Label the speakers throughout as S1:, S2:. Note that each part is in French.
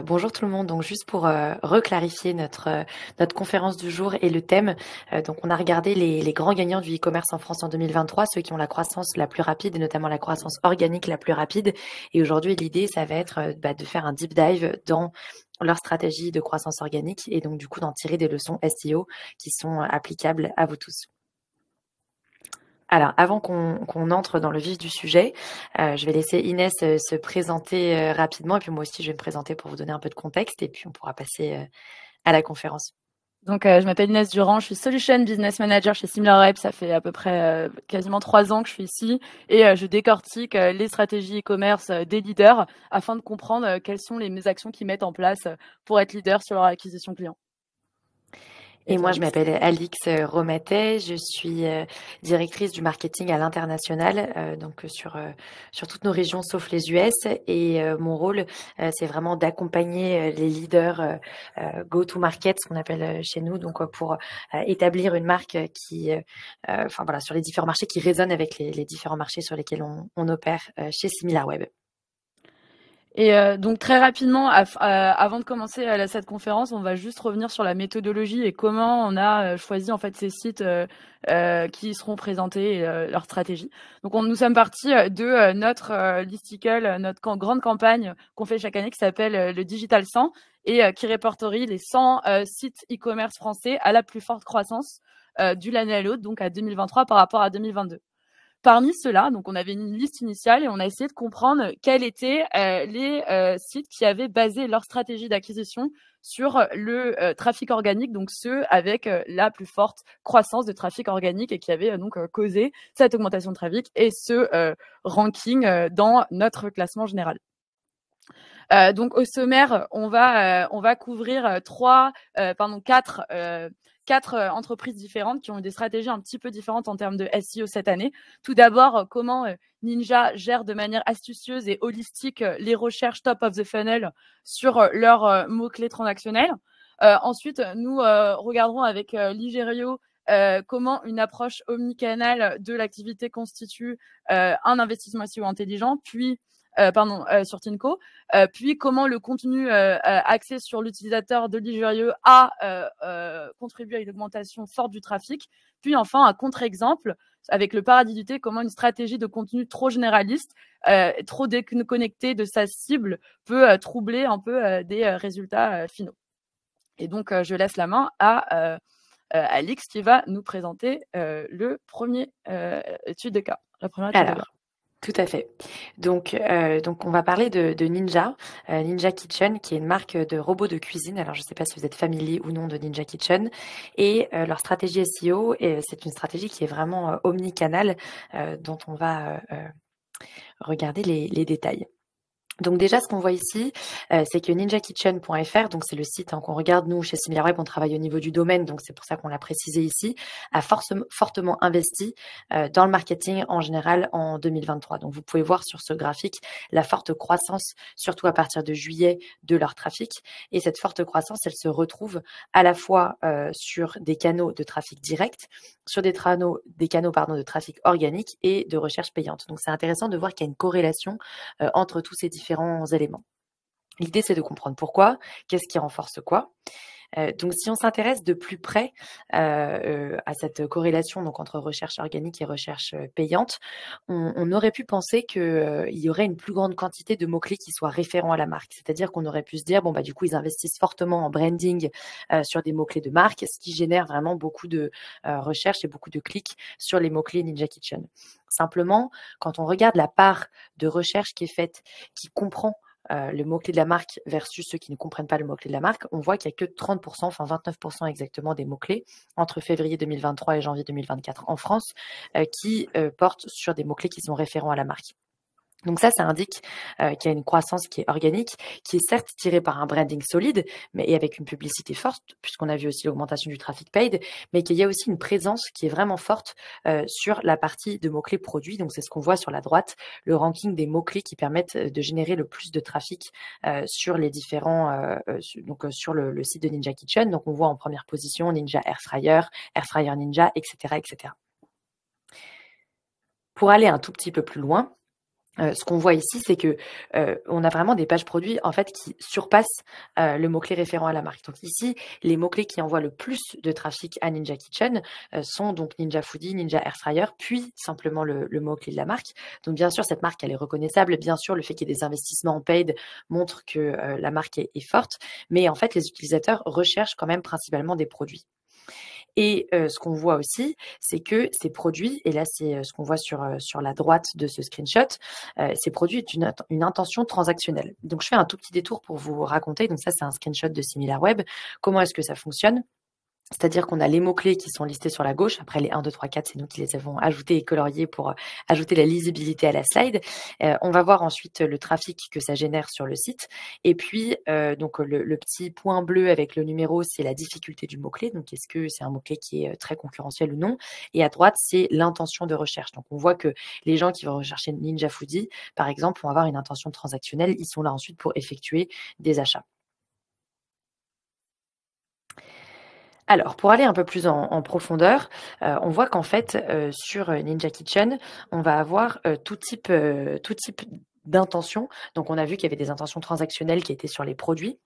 S1: Bonjour tout le monde. Donc juste pour reclarifier notre conférence du jour et le thème. Donc on a regardé les grands gagnants du e-commerce en France en 2023, ceux qui ont la croissance la plus rapide et notamment la croissance organique la plus rapide. Et aujourd'hui, l'idée, ça va être de faire un deep dive dans leur stratégie de croissance organique et donc du coup d'en tirer des leçons SEO qui sont applicables à vous tous. Alors, avant qu'on entre dans le vif du sujet, je vais laisser Inès se présenter rapidement et puis moi aussi je vais me présenter pour vous donner un peu de contexte et puis on pourra passer à la conférence.
S2: Donc, je m'appelle Inès Durand, je suis Solution Business Manager chez SimilarWeb. Ça fait à peu près quasiment 3 ans que je suis ici et je décortique les stratégies e-commerce des leaders afin de comprendre quelles sont les actions qu'ils mettent en place pour être leader sur leur acquisition client.
S1: Et moi, je m'appelle Alix Romatet, je suis directrice du marketing à l'international, donc sur toutes nos régions sauf les US. Et mon rôle, c'est vraiment d'accompagner les leaders go-to-market, ce qu'on appelle chez nous, donc pour établir une marque qui, enfin voilà, sur les différents marchés qui résonnent avec les différents marchés sur lesquels on opère chez SimilarWeb.
S2: Et donc très rapidement, avant de commencer cette conférence, on va juste revenir sur la méthodologie et comment on a choisi en fait ces sites qui seront présentés et leur stratégie. Donc nous sommes partis de notre listicle, notre grande campagne qu'on fait chaque année qui s'appelle le Digital 100 et qui répertorie les 100 sites e-commerce français à la plus forte croissance du l'année à l'autre, donc à 2023 par rapport à 2022. Parmi ceux-là, donc on avait une liste initiale et on a essayé de comprendre quels étaient les sites qui avaient basé leur stratégie d'acquisition sur le trafic organique, donc ceux avec la plus forte croissance de trafic organique et qui avaient donc causé cette augmentation de trafic et ce ranking dans notre classement général. Donc au sommaire, on va couvrir quatre entreprises différentes qui ont eu des stratégies un petit peu différentes en termes de SEO cette année. Tout d'abord, comment Ninja gère de manière astucieuse et holistique les recherches top of the funnel sur leurs mots-clés transactionnels. Ensuite, nous regarderons avec Ligerio comment une approche omnicanal de l'activité constitue un investissement SEO intelligent, puis sur Tinko, puis comment le contenu axé sur l'utilisateur de Ligerieux a contribué à une augmentation forte du trafic, puis enfin un contre-exemple avec le paradis du thé, comment une stratégie de contenu trop généraliste, trop déconnectée de sa cible peut troubler un peu des résultats finaux. Et donc je laisse la main à Alix qui va nous présenter le premier étude de cas, la première étude de cas.
S1: Tout à fait. Donc on va parler de Ninja, Ninja Kitchen, qui est une marque de robots de cuisine. Alors, je ne sais pas si vous êtes familier ou non de Ninja Kitchen. Et leur stratégie SEO, c'est une stratégie qui est vraiment omnicanal, dont on va regarder les détails. Donc déjà, ce qu'on voit ici, c'est que ninjakitchen.fr, donc c'est le site qu'on regarde, nous, chez SimilarWeb, on travaille au niveau du domaine, donc c'est pour ça qu'on l'a précisé ici, a fortement investi dans le marketing en général en 2023. Donc vous pouvez voir sur ce graphique la forte croissance, surtout à partir de juillet, de leur trafic. Et cette forte croissance, elle se retrouve à la fois sur des canaux de trafic direct, sur des canaux de trafic organique et de recherche payante. Donc c'est intéressant de voir qu'il y a une corrélation entre tous ces différents éléments. L'idée, c'est de comprendre pourquoi, qu'est-ce qui renforce quoi. Donc, si on s'intéresse de plus près à cette corrélation donc entre recherche organique et recherche payante, on aurait pu penser qu'il y aurait une plus grande quantité de mots-clés qui soient référents à la marque. C'est-à-dire qu'on aurait pu se dire, bon, du coup, ils investissent fortement en branding sur des mots-clés de marque, ce qui génère vraiment beaucoup de recherches et beaucoup de clics sur les mots-clés Ninja Kitchen. Simplement, quand on regarde la part de recherche qui est faite, qui comprend le mot-clé de la marque versus ceux qui ne comprennent pas le mot-clé de la marque, on voit qu'il n'y a que 30%, enfin 29% exactement des mots-clés entre février 2023 et janvier 2024 en France qui portent sur des mots-clés qui sont référents à la marque. Donc ça indique qu'il y a une croissance qui est organique, qui est certes tirée par un branding solide, mais et avec une publicité forte, puisqu'on a vu aussi l'augmentation du traffic paid, mais qu'il y a aussi une présence qui est vraiment forte sur la partie de mots-clés produits. Donc c'est ce qu'on voit sur la droite, le ranking des mots-clés qui permettent de générer le plus de trafic sur les différents, sur le site de Ninja Kitchen. Donc on voit en première position Ninja Air Fryer Ninja, etc., etc. Pour aller un tout petit peu plus loin, Ce qu'on voit ici, c'est que, on a vraiment des pages produits, en fait, qui surpassent, le mot-clé référent à la marque. Donc ici, les mots-clés qui envoient le plus de trafic à Ninja Kitchen, sont donc Ninja Foodi, Ninja Air Fryer, puis simplement le mot-clé de la marque. Donc bien sûr, cette marque, elle est reconnaissable. Bien sûr, le fait qu'il y ait des investissements en paid montre que, la marque est forte. Mais en fait, les utilisateurs recherchent quand même principalement des produits. Et ce qu'on voit aussi, c'est que ces produits, et là c'est, ce qu'on voit sur la droite de ce screenshot, ces produits est une intention transactionnelle. Donc je fais un tout petit détour pour vous raconter, donc ça c'est un screenshot de SimilarWeb. Comment est-ce que ça fonctionne? C'est-à-dire qu'on a les mots-clés qui sont listés sur la gauche. Après, les 1, 2, 3, 4, c'est nous qui les avons ajoutés et coloriés pour ajouter la lisibilité à la slide. On va voir ensuite le trafic que ça génère sur le site. Et puis, donc le petit point bleu avec le numéro, c'est la difficulté du mot-clé. Donc, est-ce que c'est un mot-clé qui est très concurrentiel ou non? Et à droite, c'est l'intention de recherche. Donc, on voit que les gens qui vont rechercher Ninja Foodi, par exemple, vont avoir une intention transactionnelle. Ils sont là ensuite pour effectuer des achats. Alors, pour aller un peu plus en profondeur, on voit qu'en fait, sur, Ninja Kitchen, on va avoir, tout type d'intentions. Donc on a vu qu'il y avait des intentions transactionnelles qui étaient sur les produits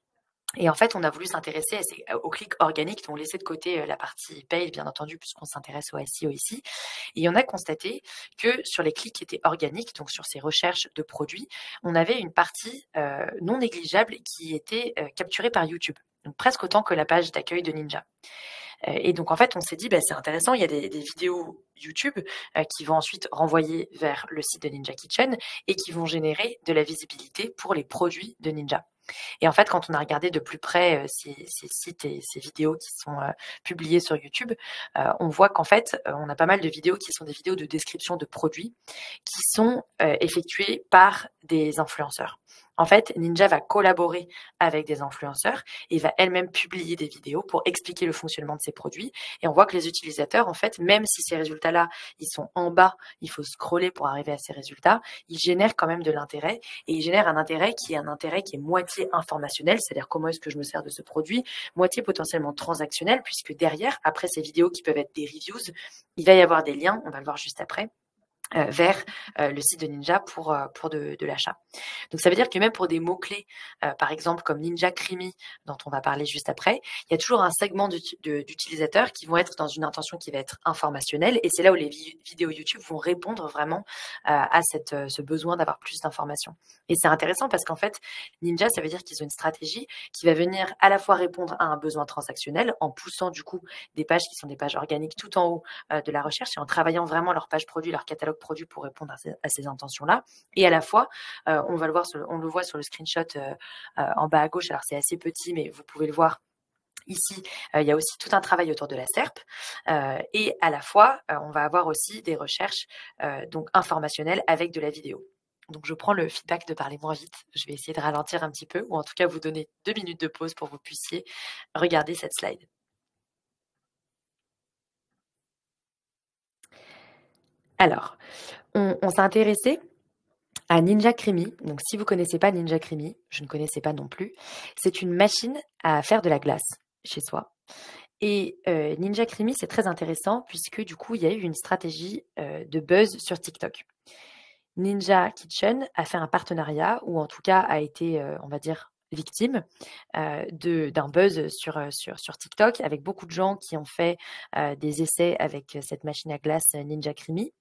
S1: et en fait, on a voulu s'intéresser aux clics organiques, donc on laissait de côté, la partie paid, bien entendu, puisqu'on s'intéresse au SEO ici. Et on a constaté que sur les clics qui étaient organiques, donc sur ces recherches de produits, on avait une partie, non négligeable qui était, capturée par YouTube, donc presque autant que la page d'accueil de Ninja. Et donc en fait, on s'est dit: «Bah, c'est intéressant, il y a des vidéos YouTube, qui vont ensuite renvoyer vers le site de Ninja Kitchen et qui vont générer de la visibilité pour les produits de Ninja». Et en fait, quand on a regardé de plus près, ces sites et ces vidéos qui sont, publiées sur YouTube, on voit qu'en fait, on a pas mal de vidéos qui sont des vidéos de description de produits qui sont, effectuées par des influenceurs. En fait, Ninja va collaborer avec des influenceurs et va elle-même publier des vidéos pour expliquer le fonctionnement de ses produits et on voit que les utilisateurs, en fait, même si ces résultats-là, ils sont en bas, il faut scroller pour arriver à ces résultats, ils génèrent quand même de l'intérêt et ils génèrent un intérêt qui est moitié informationnel, c'est-à-dire comment est-ce que je me sers de ce produit, moitié potentiellement transactionnel puisque derrière, après ces vidéos qui peuvent être des reviews, il va y avoir des liens, on va le voir juste après, vers le site de Ninja pour de l'achat. Donc ça veut dire que même pour des mots-clés, par exemple comme Ninja Creamy, dont on va parler juste après, il y a toujours un segment d'utilisateurs qui vont être dans une intention qui va être informationnelle et c'est là où les vidéos YouTube vont répondre vraiment à ce besoin d'avoir plus d'informations. Et c'est intéressant parce qu'en fait, Ninja, ça veut dire qu'ils ont une stratégie qui va venir à la fois répondre à un besoin transactionnel en poussant du coup des pages qui sont des pages organiques tout en haut de la recherche et en travaillant vraiment leur page produit, leur catalogue produit pour répondre à ces intentions-là. Et à la fois, on le voit sur le screenshot en bas à gauche. Alors c'est assez petit, mais vous pouvez le voir. Ici, il y a aussi tout un travail autour de la SERP et à la fois, on va avoir aussi des recherches donc informationnelles avec de la vidéo. Donc je prends le feedback de parler moins vite. Je vais essayer de ralentir un petit peu ou en tout cas vous donner 2 minutes de pause pour que vous puissiez regarder cette slide. Alors, on s'est intéressé à Ninja Creamy. Donc si vous connaissez pas Ninja Creamy, je ne connaissais pas non plus, c'est une machine à faire de la glace chez soi. Et Ninja Creamy, c'est très intéressant puisque du coup, il y a eu une stratégie, de buzz sur TikTok. Ninja Kitchen a fait un partenariat ou en tout cas a été, on va dire, victime, d'un buzz sur TikTok avec beaucoup de gens qui ont fait, des essais avec, cette machine à glace, Ninja Creamy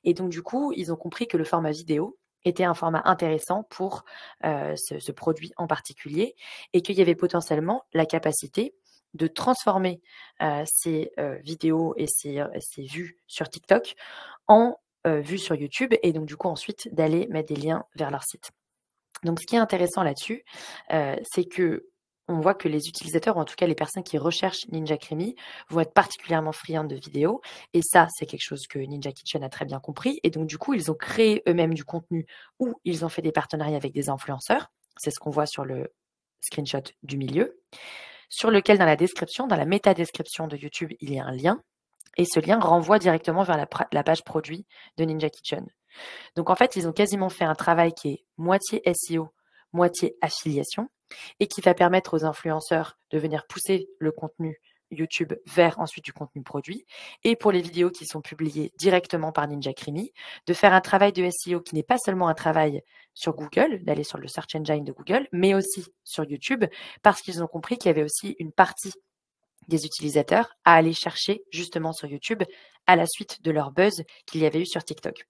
S1: et donc du coup, ils ont compris que le format vidéo était un format intéressant pour, ce produit en particulier et qu'il y avait potentiellement la capacité de transformer, ces, vidéos et ces vues sur TikTok en, vues sur YouTube et donc du coup ensuite d'aller mettre des liens vers leur site. Donc ce qui est intéressant là-dessus, c'est qu'on voit que les utilisateurs, ou en tout cas les personnes qui recherchent Ninja Creamy, vont être particulièrement friandes de vidéos et ça, c'est quelque chose que Ninja Kitchen a très bien compris et donc du coup, ils ont créé eux-mêmes du contenu ou ils ont fait des partenariats avec des influenceurs. C'est ce qu'on voit sur le screenshot du milieu, sur lequel dans la description, dans la métadescription de YouTube, il y a un lien et ce lien renvoie directement vers la page produit de Ninja Kitchen. Donc en fait, ils ont quasiment fait un travail qui est moitié SEO, moitié affiliation et qui va permettre aux influenceurs de venir pousser le contenu YouTube vers ensuite du contenu produit, et pour les vidéos qui sont publiées directement par Ninja Creamy, de faire un travail de SEO qui n'est pas seulement un travail sur Google, d'aller sur le search engine de Google, mais aussi sur YouTube, parce qu'ils ont compris qu'il y avait aussi une partie des utilisateurs à aller chercher justement sur YouTube à la suite de leur buzz qu'il y avait eu sur TikTok.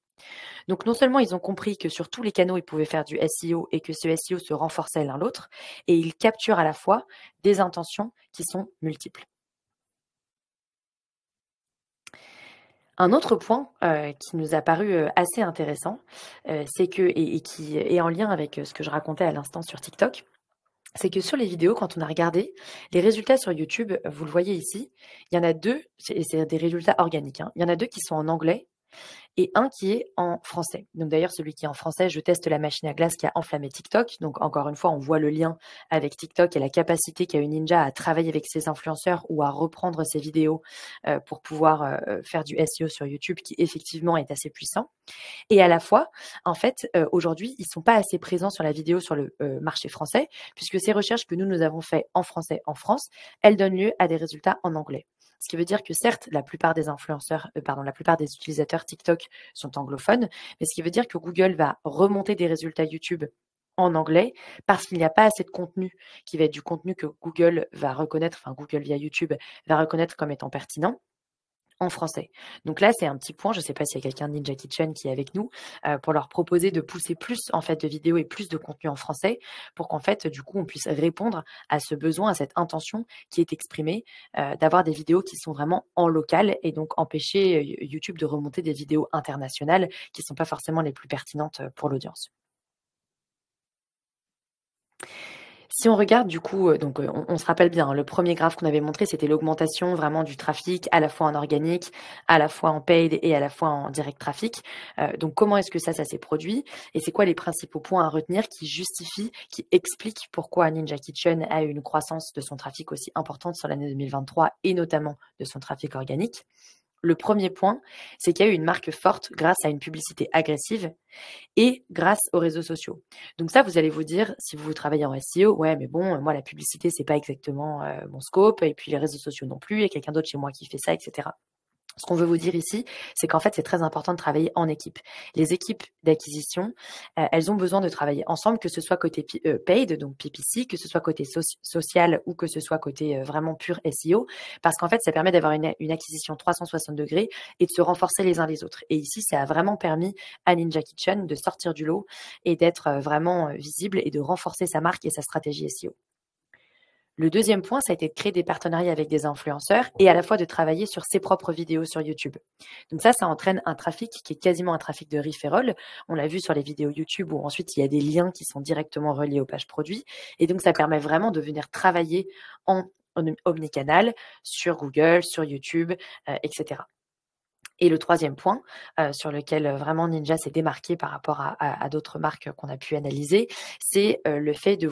S1: Donc non seulement ils ont compris que sur tous les canaux, ils pouvaient faire du SEO et que ce SEO se renforçait l'un l'autre, et ils capturent à la fois des intentions qui sont multiples. Un autre point qui nous a paru assez intéressant, c'est que, et qui est en lien avec ce que je racontais à l'instant sur TikTok, c'est que sur les vidéos, quand on a regardé les résultats sur YouTube, vous le voyez ici, il y en a deux, et c'est des résultats organiques, hein, il y en a deux qui sont en anglais et un qui est en français. Donc d'ailleurs, celui qui est en français, je teste la machine à glace qui a enflammé TikTok. Donc encore une fois, on voit le lien avec TikTok et la capacité qu'a eu Ninja à travailler avec ses influenceurs ou à reprendre ses vidéos pour pouvoir faire du SEO sur YouTube, qui effectivement est assez puissant. Et à la fois, en fait, aujourd'hui, ils sont pas assez présents sur la vidéo sur le marché français, puisque ces recherches que nous avons fait en français en France, elles donnent lieu à des résultats en anglais. Ce qui veut dire que certes, la plupart des influenceurs, la plupart des utilisateurs TikTok sont anglophones, mais ce qui veut dire que Google va remonter des résultats YouTube en anglais parce qu'il n'y a pas assez de contenu qui va être du contenu que Google va reconnaître, enfin Google via YouTube va reconnaître comme étant pertinent en français. Donc là, c'est un petit point, je ne sais pas s'il y a quelqu'un de Ninja Kitchen qui est avec nous, pour leur proposer de pousser plus en fait de vidéos et plus de contenu en français pour qu'en fait, du coup, on puisse répondre à ce besoin, à cette intention qui est exprimée, d'avoir des vidéos qui sont vraiment en local et donc empêcher YouTube de remonter des vidéos internationales qui ne sont pas forcément les plus pertinentes pour l'audience. Si on regarde du coup, donc on se rappelle bien, hein, le premier graphe qu'on avait montré, c'était l'augmentation vraiment du trafic, à la fois en organique, à la fois en paid et à la fois en direct trafic. Donc comment est-ce que ça s'est produit? Et c'est quoi les principaux points à retenir qui justifient, qui expliquent pourquoi Ninja Kitchen a eu une croissance de son trafic aussi importante sur l'année 2023 et notamment de son trafic organique? Le premier point, c'est qu'il y a eu une marque forte grâce à une publicité agressive et grâce aux réseaux sociaux. Donc ça, vous allez vous dire, si vous travaillez en SEO, ouais, mais bon, moi, la publicité, c'est pas exactement mon scope, et puis les réseaux sociaux non plus, il y a quelqu'un d'autre chez moi qui fait ça, etc. Ce qu'on veut vous dire ici, c'est qu'en fait, c'est très important de travailler en équipe. Les équipes d'acquisition, elles ont besoin de travailler ensemble, que ce soit côté paid, donc PPC, que ce soit côté social ou que ce soit côté vraiment pur SEO, parce qu'en fait, ça permet d'avoir une acquisition 360 degrés et de se renforcer les uns les autres. Et ici, ça a vraiment permis à Ninja Kitchen de sortir du lot et d'être vraiment visible et de renforcer sa marque et sa stratégie SEO. Le deuxième point, ça a été de créer des partenariats avec des influenceurs et à la fois de travailler sur ses propres vidéos sur YouTube. Donc ça entraîne un trafic qui est quasiment un trafic de referral. On l'a vu sur les vidéos YouTube où ensuite il y a des liens qui sont directement reliés aux pages produits. Et donc ça permet vraiment de venir travailler en omnicanal sur Google, sur YouTube, etc. Et le troisième point sur lequel vraiment Ninja s'est démarqué par rapport à d'autres marques qu'on a pu analyser, c'est le fait de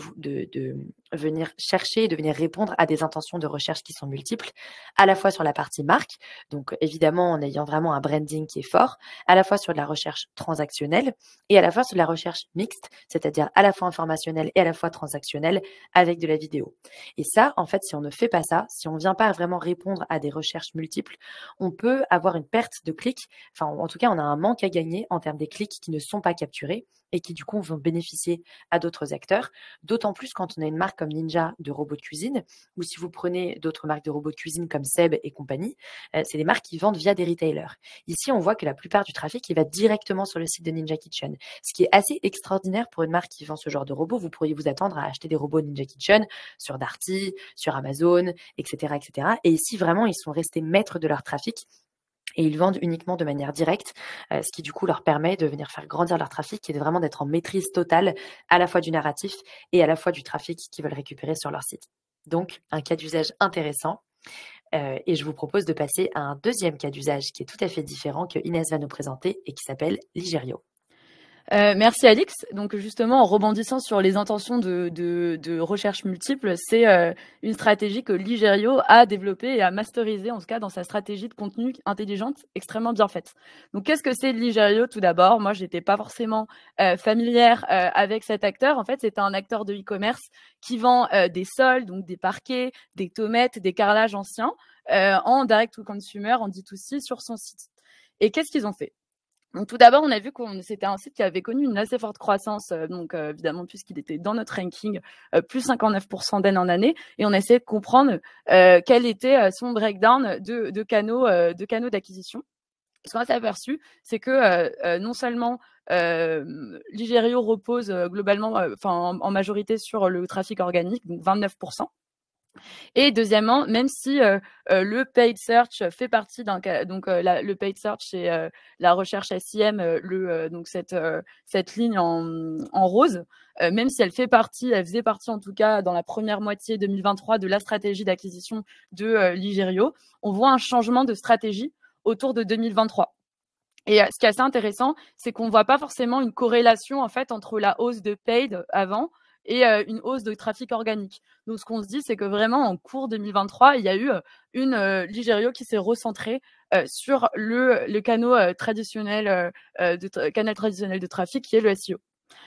S1: venir chercher, de venir répondre à des intentions de recherche qui sont multiples, à la fois sur la partie marque, donc évidemment en ayant vraiment un branding qui est fort, à la fois sur de la recherche transactionnelle et à la fois sur de la recherche mixte, c'est-à-dire à la fois informationnelle et à la fois transactionnelle avec de la vidéo. Et ça, en fait, si on ne fait pas ça, si on ne vient pas vraiment répondre à des recherches multiples, on peut avoir une perte de clics. Enfin, en tout cas, on a un manque à gagner en termes des clics qui ne sont pas capturés et qui, du coup, vont bénéficier à d'autres acteurs. D'autant plus quand on a une marque comme Ninja de robots de cuisine, ou si vous prenez d'autres marques de robots de cuisine comme Seb et compagnie, c'est des marques qui vendent via des retailers. Ici, on voit que la plupart du trafic, il va directement sur le site de Ninja Kitchen, ce qui est assez extraordinaire pour une marque qui vend ce genre de robots. Vous pourriez vous attendre à acheter des robots Ninja Kitchen sur Darty, sur Amazon, etc., etc. Et ici, vraiment, ils sont restés maîtres de leur trafic et ils vendent uniquement de manière directe, ce qui du coup leur permet de venir faire grandir leur trafic et de vraiment d'être en maîtrise totale à la fois du narratif et à la fois du trafic qu'ils veulent récupérer sur leur site. Donc, un cas d'usage intéressant. Et je vous propose de passer à un deuxième cas d'usage qui est tout à fait différent que Inès va nous présenter et qui s'appelle Ligerio.
S2: Merci Alix. Donc justement, en rebondissant sur les intentions de recherche multiples, c'est une stratégie que Ligerio a développée et a masterisée, en tout cas dans sa stratégie de contenu intelligente, extrêmement bien faite. Donc qu'est-ce que c'est Ligerio tout d'abord? Moi, j'étais pas forcément familière avec cet acteur. En fait, c'est un acteur de e-commerce qui vend des sols, donc des parquets, des tomates, des carrelages anciens en direct to consumer, en D2C sur son site. Et qu'est-ce qu'ils ont fait? Donc tout d'abord, on a vu que c'était un site qui avait connu une assez forte croissance, évidemment puisqu'il était dans notre ranking, plus 59% d'année en année, et on a essayé de comprendre quel était son breakdown de canaux d'acquisition. Ce qu'on s'est aperçu, c'est que non seulement Ligerio repose globalement, en majorité sur le trafic organique, donc 29%. Et deuxièmement, même si le paid search fait partie d'un le paid search c'est la recherche SIM, donc cette ligne en rose, même si elle faisait partie en tout cas dans la première moitié 2023 de la stratégie d'acquisition de Ligerio, on voit un changement de stratégie autour de 2023. Et ce qui est assez intéressant, c'est qu'on ne voit pas forcément une corrélation en fait entre la hausse de paid avant et une hausse de trafic organique. Donc, ce qu'on se dit, c'est que vraiment, en cours 2023, il y a eu une Ligerio qui s'est recentrée sur le canal traditionnel de trafic qui est le SEO.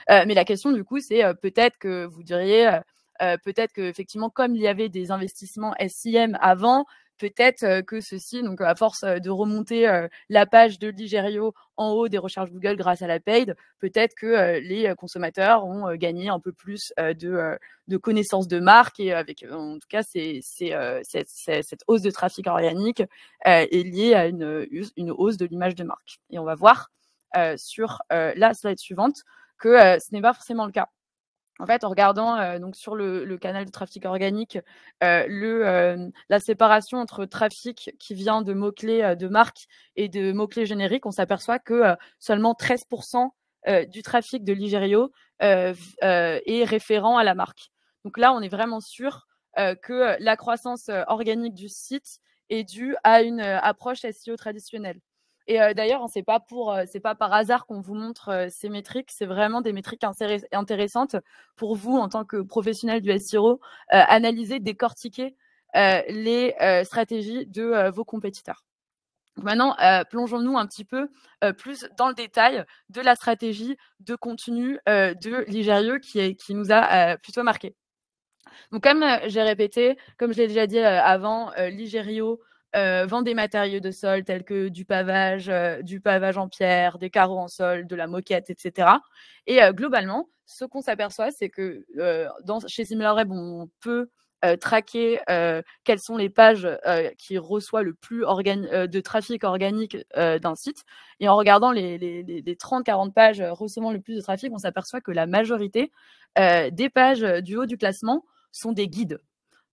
S2: Mais la question, du coup, c'est peut-être que vous diriez, peut-être qu'effectivement, comme il y avait des investissements SIM avant, peut-être que ceci, donc à force de remonter la page de Ligerio en haut des recherches Google grâce à la paid, peut-être que les consommateurs ont gagné un peu plus de connaissances de marque et avec, en tout cas, cette hausse de trafic organique est liée à une hausse de l'image de marque. Et on va voir sur la slide suivante que ce n'est pas forcément le cas. En fait, en regardant donc sur le canal de trafic organique, la séparation entre trafic qui vient de mots-clés de marque et de mots-clés génériques, on s'aperçoit que seulement 13% du trafic de Ligerio est référent à la marque. Donc là, on est vraiment sûr que la croissance organique du site est due à une approche SEO traditionnelle. Et d'ailleurs, c'est pas par hasard qu'on vous montre ces métriques. C'est vraiment des métriques intéressantes pour vous en tant que professionnel du SEO, analyser, décortiquer les stratégies de vos compétiteurs. Donc maintenant, plongeons-nous un petit peu plus dans le détail de la stratégie de contenu de Ligerio qui nous a plutôt marqué. Donc comme j'ai répété, comme je l'ai déjà dit avant, Ligerio vend des matériaux de sol tels que du pavage en pierre, des carreaux en sol, de la moquette, etc. Et globalement, ce qu'on s'aperçoit, c'est que chez SimilarWeb, on peut traquer quelles sont les pages qui reçoivent le plus de trafic organique d'un site. Et en regardant les 30-40 pages recevant le plus de trafic, on s'aperçoit que la majorité des pages du haut du classement sont des guides.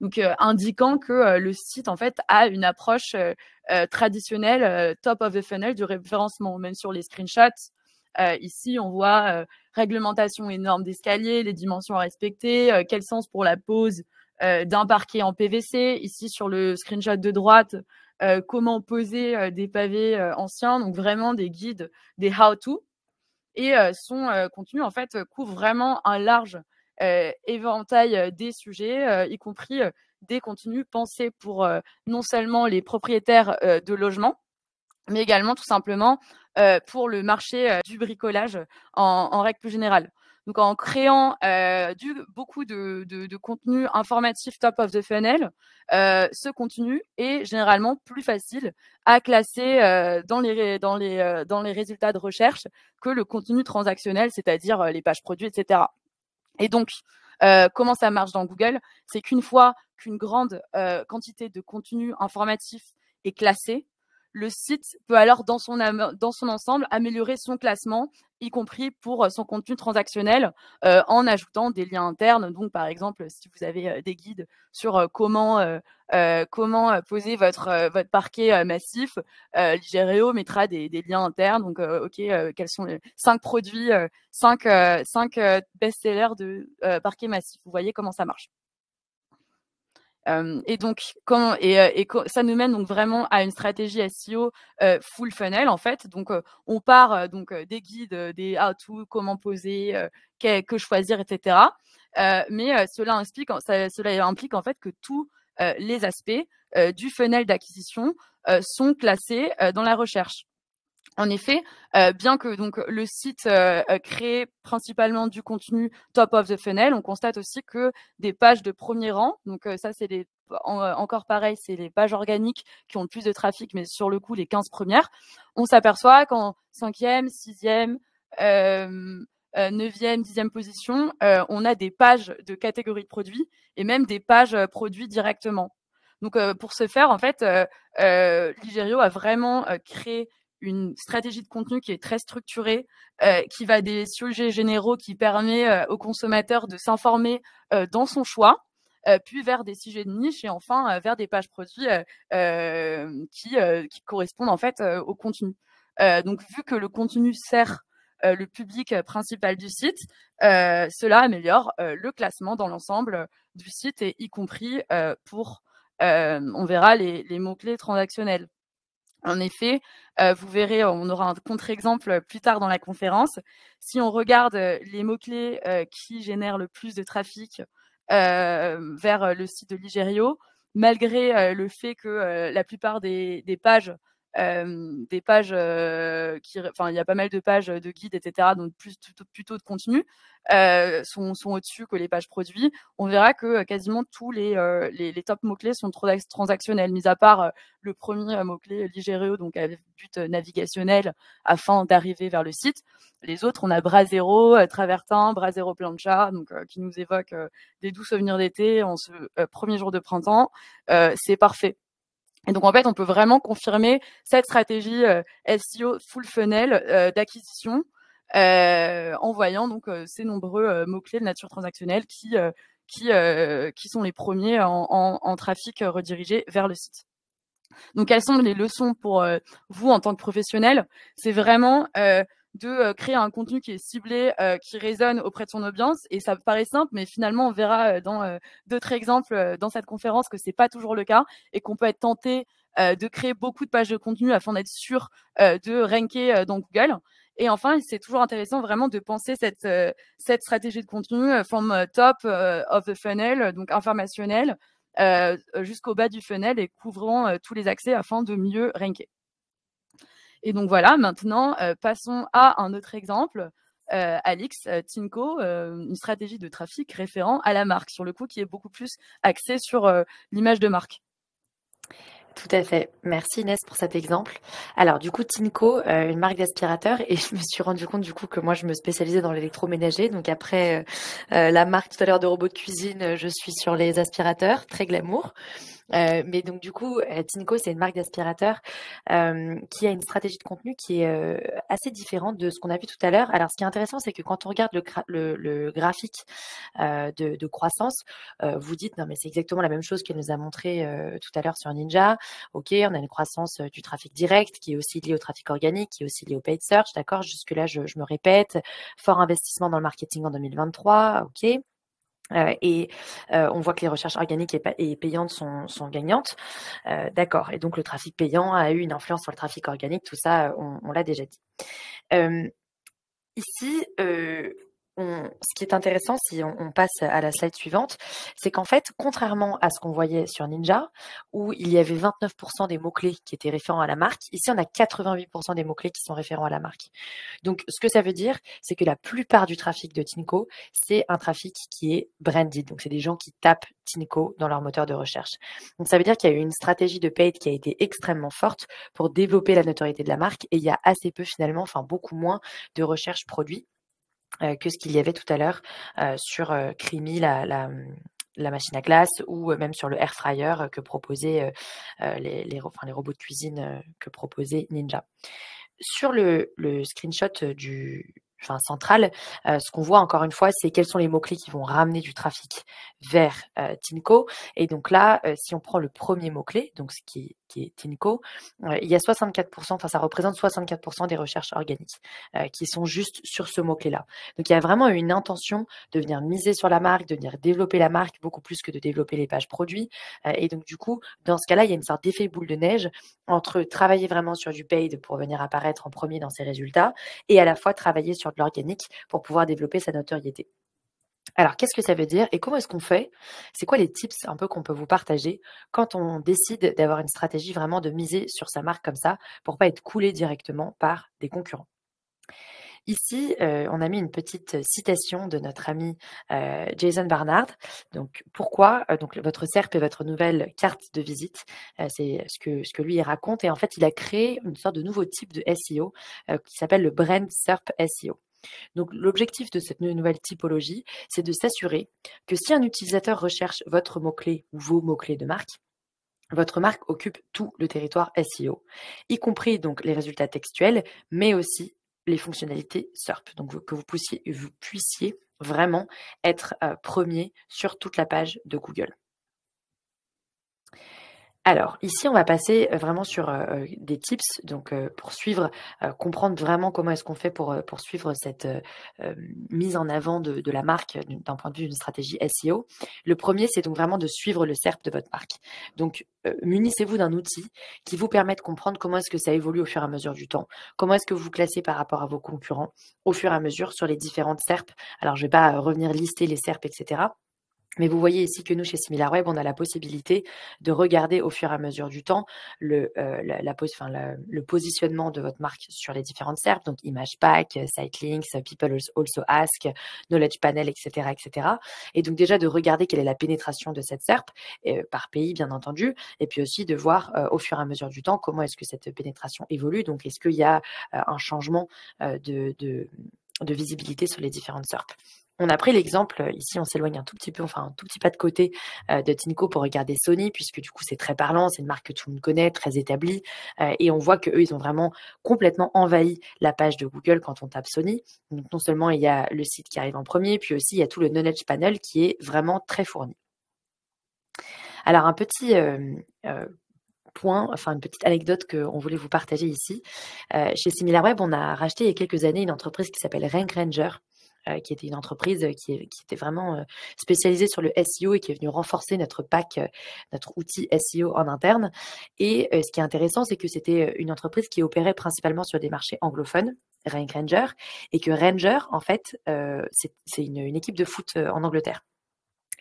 S2: Donc, indiquant que le site, en fait, a une approche traditionnelle, top of the funnel du référencement. Même sur les screenshots, ici, on voit réglementation et normes d'escalier, les dimensions à respecter, quel sens pour la pose d'un parquet en PVC. Ici, sur le screenshot de droite, comment poser des pavés anciens. Donc, vraiment des guides, des how-to. Et son contenu, en fait, couvre vraiment un large éventail des sujets, y compris des contenus pensés pour non seulement les propriétaires de logements, mais également tout simplement pour le marché du bricolage en règle plus générale. Donc en créant beaucoup de contenu informatif top of the funnel, ce contenu est généralement plus facile à classer dans les résultats de recherche que le contenu transactionnel, c'est-à-dire les pages produits, etc. Et donc, comment ça marche dans Google? C'est qu'une fois qu'une grande quantité de contenu informatif est classé, le site peut alors, dans son ensemble, améliorer son classement, y compris pour son contenu transactionnel, en ajoutant des liens internes. Donc, par exemple, si vous avez des guides sur comment poser votre parquet massif, Ligerio mettra des liens internes. Donc, quels sont les 5 produits, 5 best-sellers de parquet massif. Vous voyez comment ça marche. Et donc, ça nous mène donc vraiment à une stratégie SEO full funnel en fait. Donc, on part des guides, des how-to, comment poser, que choisir, etc. Mais cela implique en fait que tous les aspects du funnel d'acquisition sont classés dans la recherche. En effet, bien que donc le site crée principalement du contenu top of the funnel, on constate aussi que des pages de premier rang, donc ça c'est encore pareil, c'est les pages organiques qui ont le plus de trafic, mais sur le coup les 15 premières, on s'aperçoit qu'en 5e, 6e, 9e, 10e position, on a des pages de catégorie de produits et même des pages produits directement. Donc pour ce faire, en fait, Ligerio a vraiment créé une stratégie de contenu qui est très structurée, qui va des sujets généraux, qui permet au consommateur de s'informer dans son choix, puis vers des sujets de niche et enfin vers des pages produits qui correspondent en fait au contenu. Donc vu que le contenu sert le public principal du site, cela améliore le classement dans l'ensemble du site et y compris pour, on verra, les mots-clés transactionnels. En effet, vous verrez, on aura un contre-exemple plus tard dans la conférence. Si on regarde les mots-clés qui génèrent le plus de trafic vers le site de Ligerio, malgré le fait que la plupart des pages, il y a pas mal de pages de guides, etc., donc plutôt de contenu, sont au-dessus que les pages produits. On verra que quasiment tous les top mots-clés sont transactionnels, mis à part le premier mot-clé Ligerio, donc avec but navigationnel afin d'arriver vers le site. Les autres, on a Brasero, Travertin, Brasero Plancha, donc qui nous évoquent des doux souvenirs d'été en ce premier jour de printemps. C'est parfait. Et donc, en fait, on peut vraiment confirmer cette stratégie SEO full funnel d'acquisition en voyant donc ces nombreux mots-clés de nature transactionnelle qui sont les premiers en trafic redirigé vers le site. Donc, quelles sont les leçons pour vous en tant que professionnel? C'est vraiment de créer un contenu qui est ciblé, qui résonne auprès de son audience. Et ça paraît simple, mais finalement, on verra dans d'autres exemples dans cette conférence que c'est pas toujours le cas et qu'on peut être tenté de créer beaucoup de pages de contenu afin d'être sûr de ranker dans Google. Et enfin, c'est toujours intéressant vraiment de penser cette stratégie de contenu forme top of the funnel, donc informationnel, jusqu'au bas du funnel et couvrant tous les accès afin de mieux ranker. Et donc voilà, maintenant, passons à un autre exemple. Alix, Tinko, une stratégie de trafic référent à la marque, sur le coup, qui est beaucoup plus axée sur l'image de marque.
S1: Tout à fait. Merci Inès pour cet exemple. Alors du coup, Tinko, une marque d'aspirateur, et je me suis rendu compte du coup que moi je me spécialisais dans l'électroménager. Donc après la marque tout à l'heure de robots de cuisine, je suis sur les aspirateurs, très glamour. Mais donc du coup, Tinko, c'est une marque d'aspirateur qui a une stratégie de contenu qui est assez différente de ce qu'on a vu tout à l'heure. Alors ce qui est intéressant, c'est que quand on regarde le graphique de croissance, vous dites non mais c'est exactement la même chose qu'elle nous a montré tout à l'heure sur Ninja. Ok, on a une croissance du trafic direct qui est aussi lié au trafic organique, qui est aussi lié au paid search, d'accord. Jusque-là, je me répète, fort investissement dans le marketing en 2023, ok. On voit que les recherches organiques et payantes sont gagnantes. D'accord. Et donc, le trafic payant a eu une influence sur le trafic organique. Tout ça, on l'a déjà dit. Ici, ce qui est intéressant, si on passe à la slide suivante, c'est qu'en fait, contrairement à ce qu'on voyait sur Ninja, où il y avait 29% des mots-clés qui étaient référents à la marque, ici, on a 88% des mots-clés qui sont référents à la marque. Donc, ce que ça veut dire, c'est que la plupart du trafic de Tinko, c'est un trafic qui est branded. Donc, c'est des gens qui tapent Tinko dans leur moteur de recherche. Donc, ça veut dire qu'il y a eu une stratégie de paid qui a été extrêmement forte pour développer la notoriété de la marque et il y a assez peu finalement, enfin beaucoup moins de recherche produit que ce qu'il y avait tout à l'heure sur Creamy, la machine à glace, ou même sur le air fryer que proposaient les robots de cuisine que proposait Ninja. Sur le screenshot central, ce qu'on voit encore une fois, c'est quels sont les mots-clés qui vont ramener du trafic vers Tinko. Et donc là, si on prend le premier mot-clé, donc ce qui qui est Tinko, il y a 64%, enfin ça représente 64% des recherches organiques qui sont juste sur ce mot-clé-là. Donc il y a vraiment une intention de venir miser sur la marque, de venir développer la marque beaucoup plus que de développer les pages produits. Et donc du coup, dans ce cas-là, il y a une sorte d'effet boule de neige entre travailler vraiment sur du paid pour venir apparaître en premier dans ses résultats et à la fois travailler sur de l'organique pour pouvoir développer sa notoriété. Alors, qu'est-ce que ça veut dire et comment est-ce qu'on fait? C'est quoi les tips un peu qu'on peut vous partager quand on décide d'avoir une stratégie vraiment de miser sur sa marque comme ça pour pas être coulé directement par des concurrents? Ici, on a mis une petite citation de notre ami Jason Barnard. Donc, pourquoi donc votre SERP est votre nouvelle carte de visite. C'est ce que lui il raconte. Et en fait, il a créé une sorte de nouveau type de SEO qui s'appelle le Brand SERP SEO. Donc, l'objectif de cette nouvelle typologie, c'est de s'assurer que si un utilisateur recherche votre mot-clé ou vos mots-clés de marque, votre marque occupe tout le territoire SEO, y compris donc les résultats textuels, mais aussi les fonctionnalités SERP. Donc, que vous puissiez vraiment être premier sur toute la page de Google. Alors, ici, on va passer vraiment sur des tips, donc pour suivre, comprendre vraiment comment est-ce qu'on fait pour suivre cette mise en avant de la marque d'un point de vue d'une stratégie SEO. Le premier, c'est donc vraiment de suivre le SERP de votre marque. Donc, munissez-vous d'un outil qui vous permet de comprendre comment est-ce que ça évolue au fur et à mesure du temps, comment est-ce que vous classez par rapport à vos concurrents au fur et à mesure sur les différentes SERP. Alors, je ne vais pas revenir lister les SERP, etc. Mais vous voyez ici que nous, chez SimilarWeb, on a la possibilité de regarder au fur et à mesure du temps le positionnement de votre marque sur les différentes SERP, donc Image Pack, Sitelinks, People Also Ask, Knowledge Panel, etc., etc. Et donc déjà de regarder quelle est la pénétration de cette SERP, par pays bien entendu, et puis aussi de voir au fur et à mesure du temps comment est-ce que cette pénétration évolue. Donc est-ce qu'il y a un changement de visibilité sur les différentes SERP. On a pris l'exemple, ici on s'éloigne un tout petit peu, enfin un tout petit pas de côté de Tinko pour regarder Sony, puisque du coup c'est très parlant, c'est une marque que tout le monde connaît, très établie, et on voit qu'eux, ils ont vraiment complètement envahi la page de Google quand on tape Sony. Donc non seulement il y a le site qui arrive en premier, puis aussi il y a tout le knowledge panel qui est vraiment très fourni. Alors un petit point, enfin une petite anecdote qu'on voulait vous partager ici. Chez SimilarWeb, on a racheté il y a quelques années une entreprise qui s'appelle Rank Ranger, qui était une entreprise qui était vraiment spécialisée sur le SEO et qui est venue renforcer notre pack, notre outil SEO en interne. Et ce qui est intéressant, c'est que c'était une entreprise qui opérait principalement sur des marchés anglophones, Rank Ranger, et que Ranger, en fait, c'est une équipe de foot en Angleterre.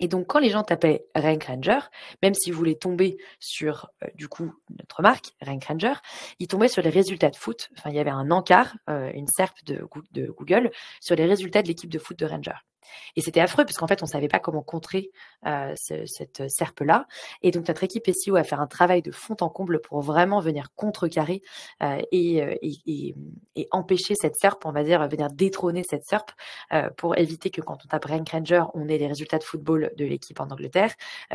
S1: Et donc, quand les gens tapaient Rank Ranger, même s'ils voulaient tomber sur, du coup, notre marque, Rank Ranger, ils tombaient sur les résultats de foot. Enfin, il y avait un encart, une SERP de Google sur les résultats de l'équipe de foot de Ranger. Et c'était affreux parce qu'en fait, on ne savait pas comment contrer cette SERP-là. Et donc, notre équipe SEO a fait un travail de fond en comble pour vraiment venir contrecarrer et empêcher cette SERP, on va dire, venir détrôner cette SERP pour éviter que quand on tape Rank Ranger, on ait les résultats de football de l'équipe en Angleterre,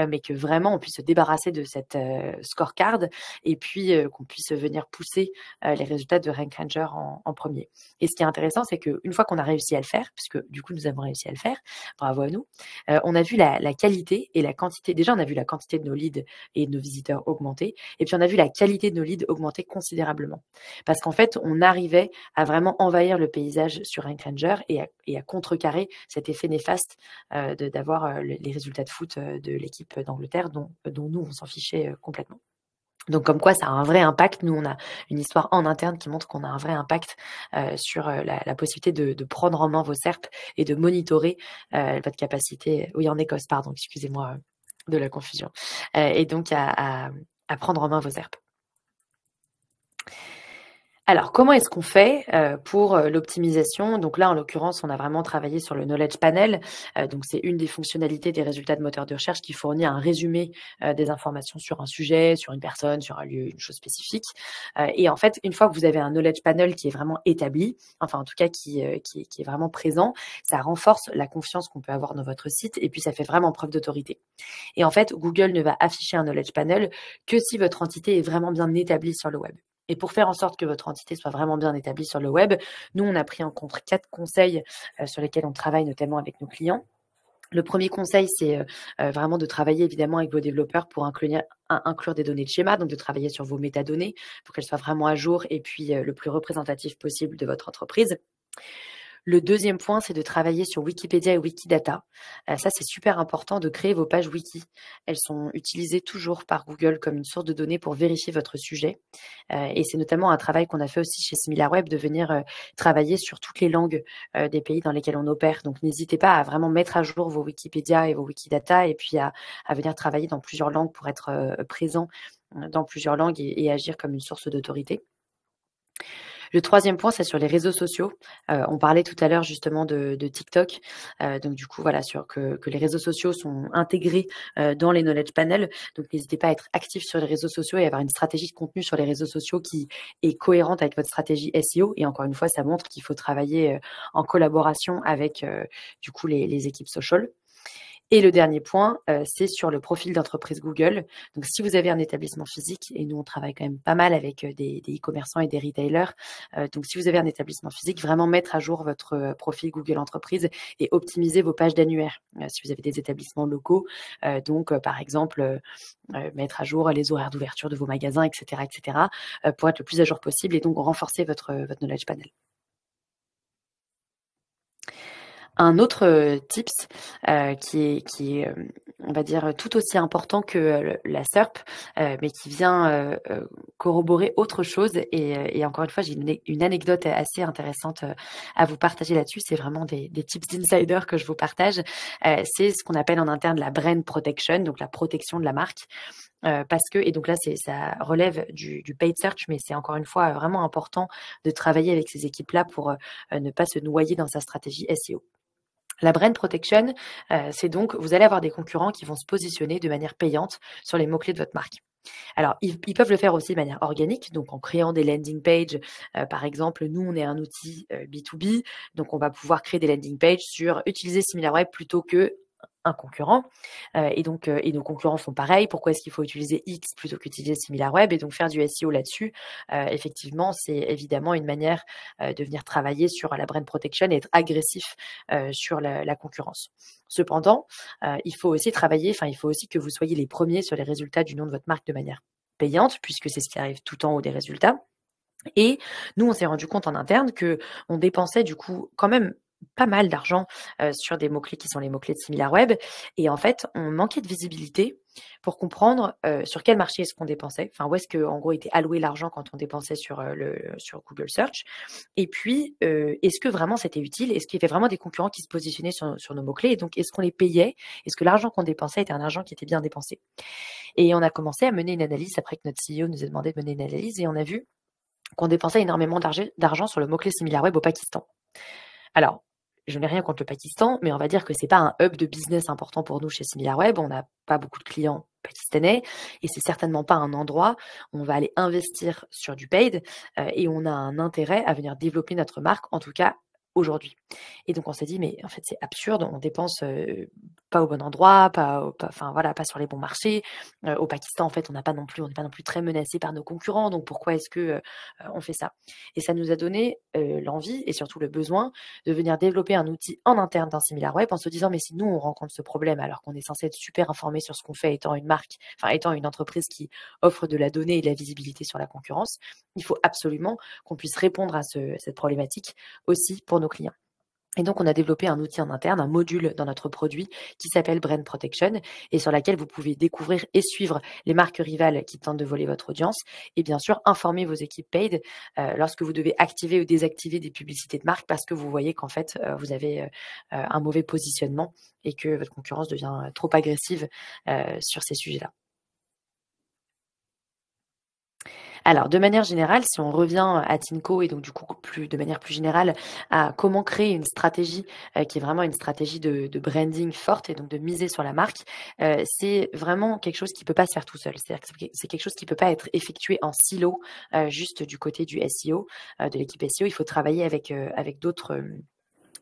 S1: mais que vraiment on puisse se débarrasser de cette scorecard et puis qu'on puisse venir pousser les résultats de Rank Ranger en premier. Et ce qui est intéressant, c'est qu'une fois qu'on a réussi à le faire, puisque du coup nous avons réussi à le faire, bravo à nous, on a vu la qualité et la quantité. Déjà, on a vu la quantité de nos leads et de nos visiteurs augmenter, et puis on a vu la qualité de nos leads augmenter considérablement. Parce qu'en fait, on arrivait à vraiment envahir le paysage sur Rank Ranger et à contrecarrer cet effet néfaste d'avoir les résultats de foot de l'équipe d'Angleterre dont nous, on s'en fichait complètement. Donc comme quoi ça a un vrai impact. Nous, on a une histoire en interne qui montre qu'on a un vrai impact sur la possibilité de prendre en main vos SERP et de monitorer votre capacité. Oui, en Écosse, pardon, excusez-moi de la confusion. Et donc à prendre en main vos SERP. Alors, comment est-ce qu'on fait pour l'optimisation? Donc là, en l'occurrence, on a vraiment travaillé sur le Knowledge Panel. Donc, c'est une des fonctionnalités des résultats de moteur de recherche qui fournit un résumé des informations sur un sujet, sur une personne, sur un lieu, une chose spécifique. Et en fait, une fois que vous avez un Knowledge Panel qui est vraiment établi, enfin en tout cas qui est vraiment présent, ça renforce la confiance qu'on peut avoir dans votre site et puis ça fait vraiment preuve d'autorité. Et en fait, Google ne va afficher un Knowledge Panel que si votre entité est vraiment bien établie sur le web. Et pour faire en sorte que votre entité soit vraiment bien établie sur le web, nous, on a pris en compte 4 conseils sur lesquels on travaille notamment avec nos clients. Le premier conseil, c'est vraiment de travailler évidemment avec vos développeurs pour inclure des données de schéma, donc de travailler sur vos métadonnées pour qu'elles soient vraiment à jour et puis le plus représentatif possible de votre entreprise. Le deuxième point, c'est de travailler sur Wikipédia et Wikidata. Ça, c'est super important de créer vos pages wiki. Elles sont utilisées toujours par Google comme une source de données pour vérifier votre sujet. Et c'est notamment un travail qu'on a fait aussi chez SimilarWeb de venir travailler sur toutes les langues des pays dans lesquels on opère. Donc, n'hésitez pas à vraiment mettre à jour vos Wikipédia et vos Wikidata et puis à venir travailler dans plusieurs langues pour être présent dans plusieurs langues et agir comme une source d'autorité. Le troisième point, c'est sur les réseaux sociaux. On parlait tout à l'heure justement de TikTok. Donc du coup, voilà, sur que les réseaux sociaux sont intégrés dans les knowledge panels. Donc n'hésitez pas à être actif sur les réseaux sociaux et avoir une stratégie de contenu sur les réseaux sociaux qui est cohérente avec votre stratégie SEO. Et encore une fois, ça montre qu'il faut travailler en collaboration avec du coup les équipes social. Et le dernier point, c'est sur le profil d'entreprise Google. Donc, si vous avez un établissement physique, et nous, on travaille quand même pas mal avec des e-commerçants et des retailers. Donc, si vous avez un établissement physique, vraiment mettre à jour votre profil Google Entreprise et optimiser vos pages d'annuaire. Si vous avez des établissements locaux, par exemple, mettre à jour les horaires d'ouverture de vos magasins, etc., pour être le plus à jour possible et donc renforcer votre knowledge panel. Un autre tips qui est on va dire, tout aussi important que la SERP, mais qui vient corroborer autre chose. Et encore une fois, j'ai une anecdote assez intéressante à vous partager là-dessus. C'est vraiment des tips d'insider que je vous partage. C'est ce qu'on appelle en interne la brand protection, donc la protection de la marque. Parce que, et donc là, ça relève du paid search, mais c'est encore une fois vraiment important de travailler avec ces équipes-là pour ne pas se noyer dans sa stratégie SEO. La brand protection, c'est donc, vous allez avoir des concurrents qui vont se positionner de manière payante sur les mots-clés de votre marque. Alors, ils peuvent le faire aussi de manière organique, donc en créant des landing pages. Par exemple, nous, on est un outil B2B, donc on va pouvoir créer des landing pages sur utiliser SimilarWeb plutôt que un concurrent. Et nos concurrents font pareil. Pourquoi est-ce qu'il faut utiliser X plutôt qu'utiliser SimilarWeb et donc faire du SEO là-dessus? Effectivement, c'est évidemment une manière de venir travailler sur la brand protection et être agressif sur la concurrence. Cependant, il faut aussi que vous soyez les premiers sur les résultats du nom de votre marque de manière payante, puisque c'est ce qui arrive tout en haut des résultats. Et nous, on s'est rendu compte en interne que on dépensait du coup quand même pas mal d'argent sur des mots-clés qui sont les mots-clés de SimilarWeb. Et en fait, on manquait de visibilité pour comprendre sur quel marché est-ce qu'on dépensait, enfin où est-ce que en gros était alloué l'argent quand on dépensait sur Google Search. Et puis, est-ce que vraiment c'était utile? Est-ce qu'il y avait vraiment des concurrents qui se positionnaient sur nos mots-clés? Et donc, est-ce qu'on les payait? Est-ce que l'argent qu'on dépensait était un argent qui était bien dépensé? Et on a commencé à mener une analyse après que notre CEO nous a demandé de mener une analyse et on a vu qu'on dépensait énormément d'argent sur le mot-clé SimilarWeb au Pakistan. Alors, je n'ai rien contre le Pakistan, mais on va dire que c'est pas un hub de business important pour nous chez SimilarWeb. On n'a pas beaucoup de clients pakistanais et c'est certainement pas un endroit où on va aller investir sur du paid et on a un intérêt à venir développer notre marque, en tout cas aujourd'hui. Et donc on s'est dit mais en fait c'est absurde, on dépense pas au bon endroit, pas sur les bons marchés. Au Pakistan en fait on n'est pas non plus très menacé par nos concurrents, donc pourquoi est-ce que on fait ça? Et ça nous a donné l'envie et surtout le besoin de venir développer un outil en interne dans SimilarWeb en se disant mais si nous on rencontre ce problème alors qu'on est censé être super informé sur ce qu'on fait étant une entreprise qui offre de la donnée et de la visibilité sur la concurrence, il faut absolument qu'on puisse répondre à cette problématique aussi pour nos clients. Et donc, on a développé un outil en interne, un module dans notre produit qui s'appelle Brand Protection et sur laquelle vous pouvez découvrir et suivre les marques rivales qui tentent de voler votre audience et bien sûr informer vos équipes paid lorsque vous devez activer ou désactiver des publicités de marque parce que vous voyez qu'en fait, vous avez un mauvais positionnement et que votre concurrence devient trop agressive sur ces sujets-là. Alors, de manière générale, si on revient à Tinko et donc du coup de manière plus générale à comment créer une stratégie qui est vraiment une stratégie de branding forte et donc de miser sur la marque, c'est vraiment quelque chose qui peut pas se faire tout seul. C'est-à-dire que c'est quelque chose qui peut pas être effectué en silo, juste du côté du SEO, de l'équipe SEO. Il faut travailler avec d'autres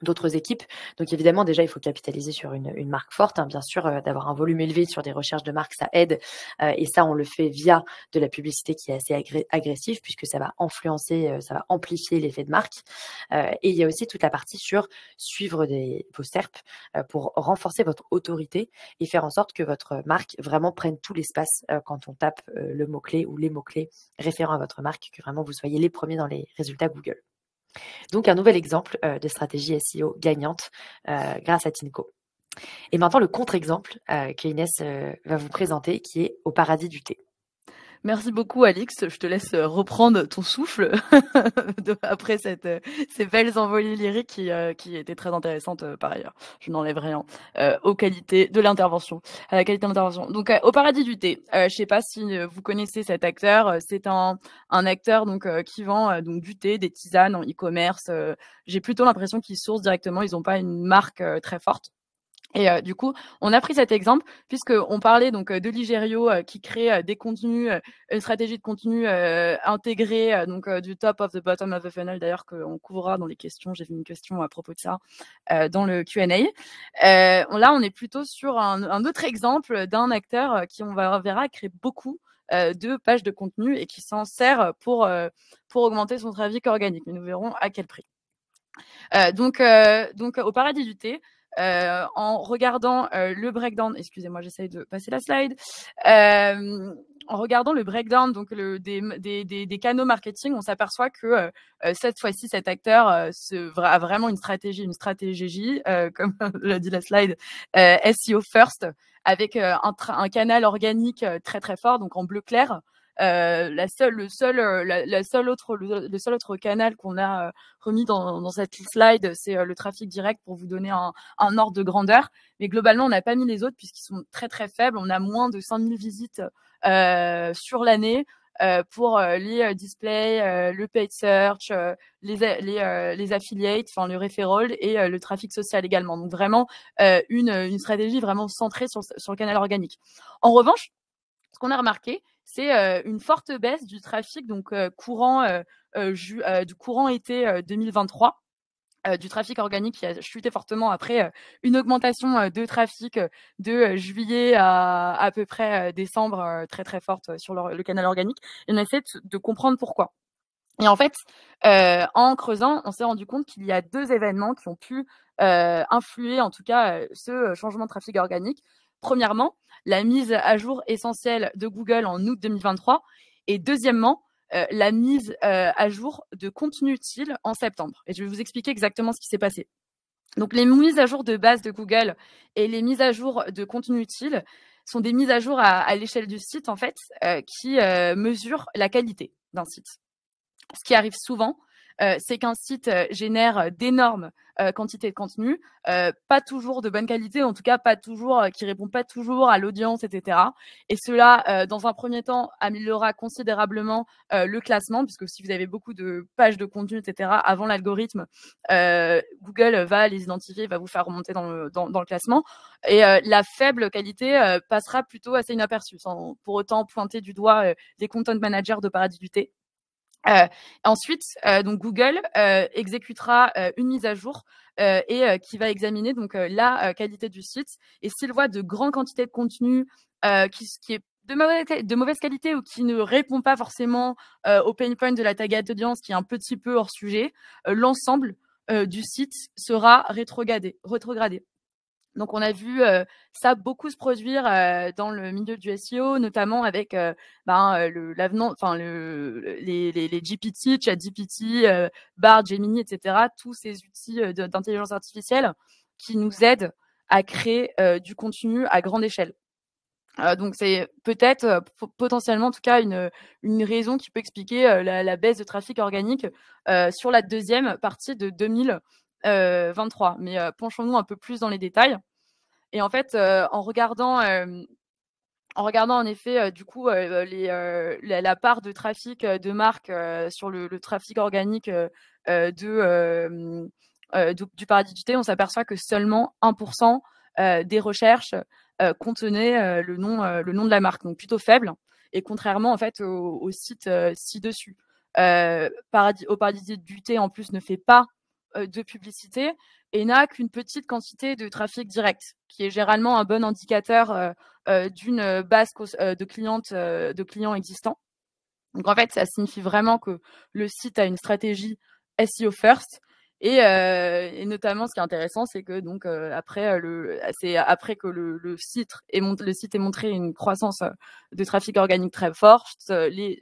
S1: d'autres équipes. Donc évidemment, déjà, il faut capitaliser sur une marque forte. Bien sûr, d'avoir un volume élevé sur des recherches de marque, ça aide. Et ça, on le fait via de la publicité qui est assez agressive, puisque ça va influencer, ça va amplifier l'effet de marque. Et il y a aussi toute la partie sur suivre vos SERP pour renforcer votre autorité et faire en sorte que votre marque vraiment prenne tout l'espace quand on tape le mot-clé ou les mots-clés référents à votre marque, que vraiment vous soyez les premiers dans les résultats Google. Donc, un nouvel exemple de stratégie SEO gagnante grâce à Tinko. Et maintenant, le contre-exemple que Inès va vous présenter, qui est au paradis du thé.
S2: Merci beaucoup, Alix. Je te laisse reprendre ton souffle après ces belles envolées lyriques qui étaient très intéressantes par ailleurs. Je n'enlève rien aux qualités de l'intervention, à la qualité de l'intervention. Donc, au paradis du thé. Je sais pas si vous connaissez cet acteur. C'est un acteur donc qui vend donc du thé, des tisanes en e-commerce. J'ai plutôt l'impression qu'ils sourcent directement. Ils n'ont pas une marque très forte. Et du coup, on a pris cet exemple puisqu'on parlait donc de Ligerio qui crée des contenus, une stratégie de contenu intégrée donc du top of the bottom of the funnel d'ailleurs qu'on couvrira dans les questions. J'ai vu une question à propos de ça dans le Q&A. Là, on est plutôt sur un autre exemple d'un acteur qui on verra créer beaucoup de pages de contenu et qui s'en sert pour augmenter son trafic organique. Mais nous verrons à quel prix. Donc au paradis du thé, en regardant le breakdown, excusez-moi, j'essaye de passer la slide. En regardant le breakdown donc des canaux marketing, on s'aperçoit que cette fois-ci, cet acteur a vraiment une stratégie, comme l'a dit la slide, SEO first, avec un canal organique très très fort, donc en bleu clair. Le seul autre canal qu'on a remis dans cette slide, c'est le trafic direct pour vous donner un ordre de grandeur. Mais globalement, on n'a pas mis les autres puisqu'ils sont très très faibles. On a moins de 5000 visites sur l'année pour les displays, le paid search, les affiliates, enfin le referral et le trafic social également. Donc vraiment une stratégie vraiment centrée sur le canal organique. En revanche, ce qu'on a remarqué, c'est une forte baisse du trafic donc courant été 2023. Du trafic organique qui a chuté fortement après une augmentation de trafic de juillet à peu près décembre très très forte sur le canal organique. Et on essaie de comprendre pourquoi. Et en fait, en creusant, on s'est rendu compte qu'il y a 2 événements qui ont pu influer en tout cas ce changement de trafic organique. Premièrement, la mise à jour essentielle de Google en août 2023 et deuxièmement, la mise à jour de contenu utile en septembre. Et je vais vous expliquer exactement ce qui s'est passé. Donc, les mises à jour de base de Google et les mises à jour de contenu utile sont des mises à jour à l'échelle du site, en fait, qui mesurent la qualité d'un site. Ce qui arrive souvent, c'est qu'un site génère d'énormes quantités de contenu, pas toujours de bonne qualité, en tout cas pas toujours, qui répond pas toujours à l'audience, etc. Et cela, dans un premier temps, améliorera considérablement le classement, puisque si vous avez beaucoup de pages de contenu, etc., avant l'algorithme, Google va les identifier, va vous faire remonter dans le classement. Et la faible qualité passera plutôt assez inaperçue, sans pour autant pointer du doigt les content managers de Paradis du thé. Ensuite, donc Google exécutera une mise à jour et qui va examiner donc la qualité du site. Et s'il voit de grandes quantités de contenu qui est de mauvaise qualité ou qui ne répond pas forcément au pain point de la target audience, qui est un petit peu hors sujet, l'ensemble du site sera rétrogradé. Donc, on a vu ça beaucoup se produire dans le milieu du SEO, notamment avec l'avenant, enfin les GPT, ChatGPT, Bard, Gemini, etc. Tous ces outils d'intelligence artificielle qui nous aident à créer du contenu à grande échelle. Donc, c'est peut-être potentiellement, en tout cas, une raison qui peut expliquer la baisse de trafic organique sur la deuxième partie de 2023. Mais penchons-nous un peu plus dans les détails. Et en fait, en regardant en effet du coup la part de trafic de marque sur le trafic organique du paradis du thé, on s'aperçoit que seulement 1% des recherches contenaient le nom de la marque, donc plutôt faible. Et contrairement en fait au site ci-dessus, au paradis du thé en plus ne fait pas de publicité, et n'a qu'une petite quantité de trafic direct, qui est généralement un bon indicateur d'une base de clients existants. Donc en fait, ça signifie vraiment que le site a une stratégie SEO first. Et notamment, ce qui est intéressant, c'est que donc après que le site ait montré une croissance de trafic organique très forte, les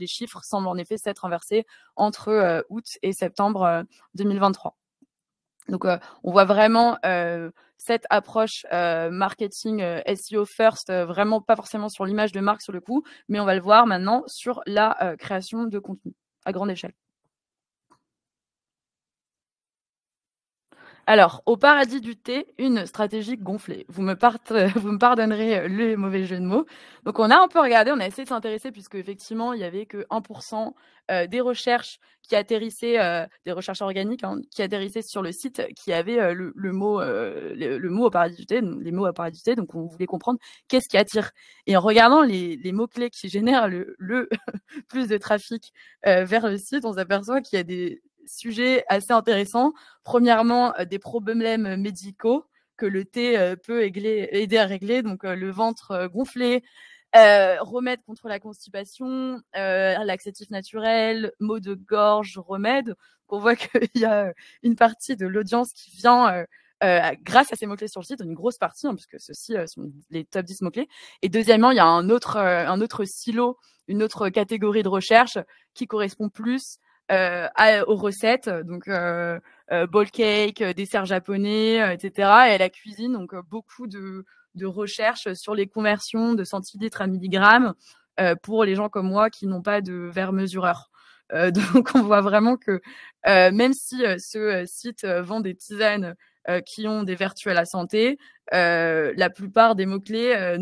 S2: chiffres semblent en effet s'être inversés entre août et septembre 2023. Donc on voit vraiment cette approche marketing SEO first, vraiment pas forcément sur l'image de marque sur le coup, mais on va le voir maintenant sur la création de contenu à grande échelle. Alors, au paradis du thé, une stratégie gonflée. Vous me pardonnerez le mauvais jeu de mots. Donc, on a un peu regardé, on a essayé de s'intéresser puisque effectivement, il y avait que 1% des recherches qui atterrissaient, des recherches organiques, hein, qui atterrissaient sur le site, qui avaient le mot au paradis du thé, les mots au paradis du thé. Donc, on voulait comprendre qu'est-ce qui attire. Et en regardant les mots-clés qui génèrent le plus de trafic vers le site, on s'aperçoit qu'il y a des sujets assez intéressants. Premièrement, des problèmes médicaux que le thé peut aider à régler, donc le ventre gonflé, remède contre la constipation, laxatif naturel, maux de gorge, remède. On voit qu'il y a une partie de l'audience qui vient grâce à ces mots-clés sur le site, une grosse partie, hein, puisque ceux-ci sont les top 10 mots-clés. Et deuxièmement, il y a un autre silo, une autre catégorie de recherche qui correspond plus aux recettes, donc bowl cake, dessert japonais, etc. et à la cuisine, donc beaucoup de recherches sur les conversions de centilitres à milligrammes pour les gens comme moi qui n'ont pas de verre mesureur. Donc on voit vraiment que même si ce site vend des tisanes qui ont des vertus à la santé, la plupart des mots-clés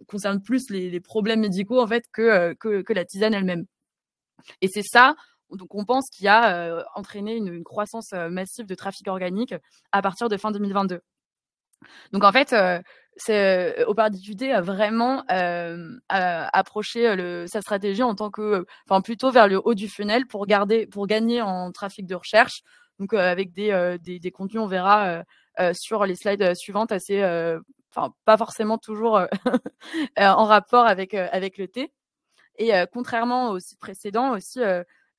S2: concernent plus les problèmes médicaux en fait que la tisane elle-même. Et c'est ça, donc on pense qu'il y a entraîné une croissance massive de trafic organique à partir de fin 2022. Donc en fait, au paradis du thé a vraiment approché sa stratégie en tant que, plutôt vers le haut du funnel pour gagner en trafic de recherche. Donc avec des contenus, on verra sur les slides suivantes, assez, pas forcément toujours en rapport avec le thé. Et contrairement au site précédent aussi,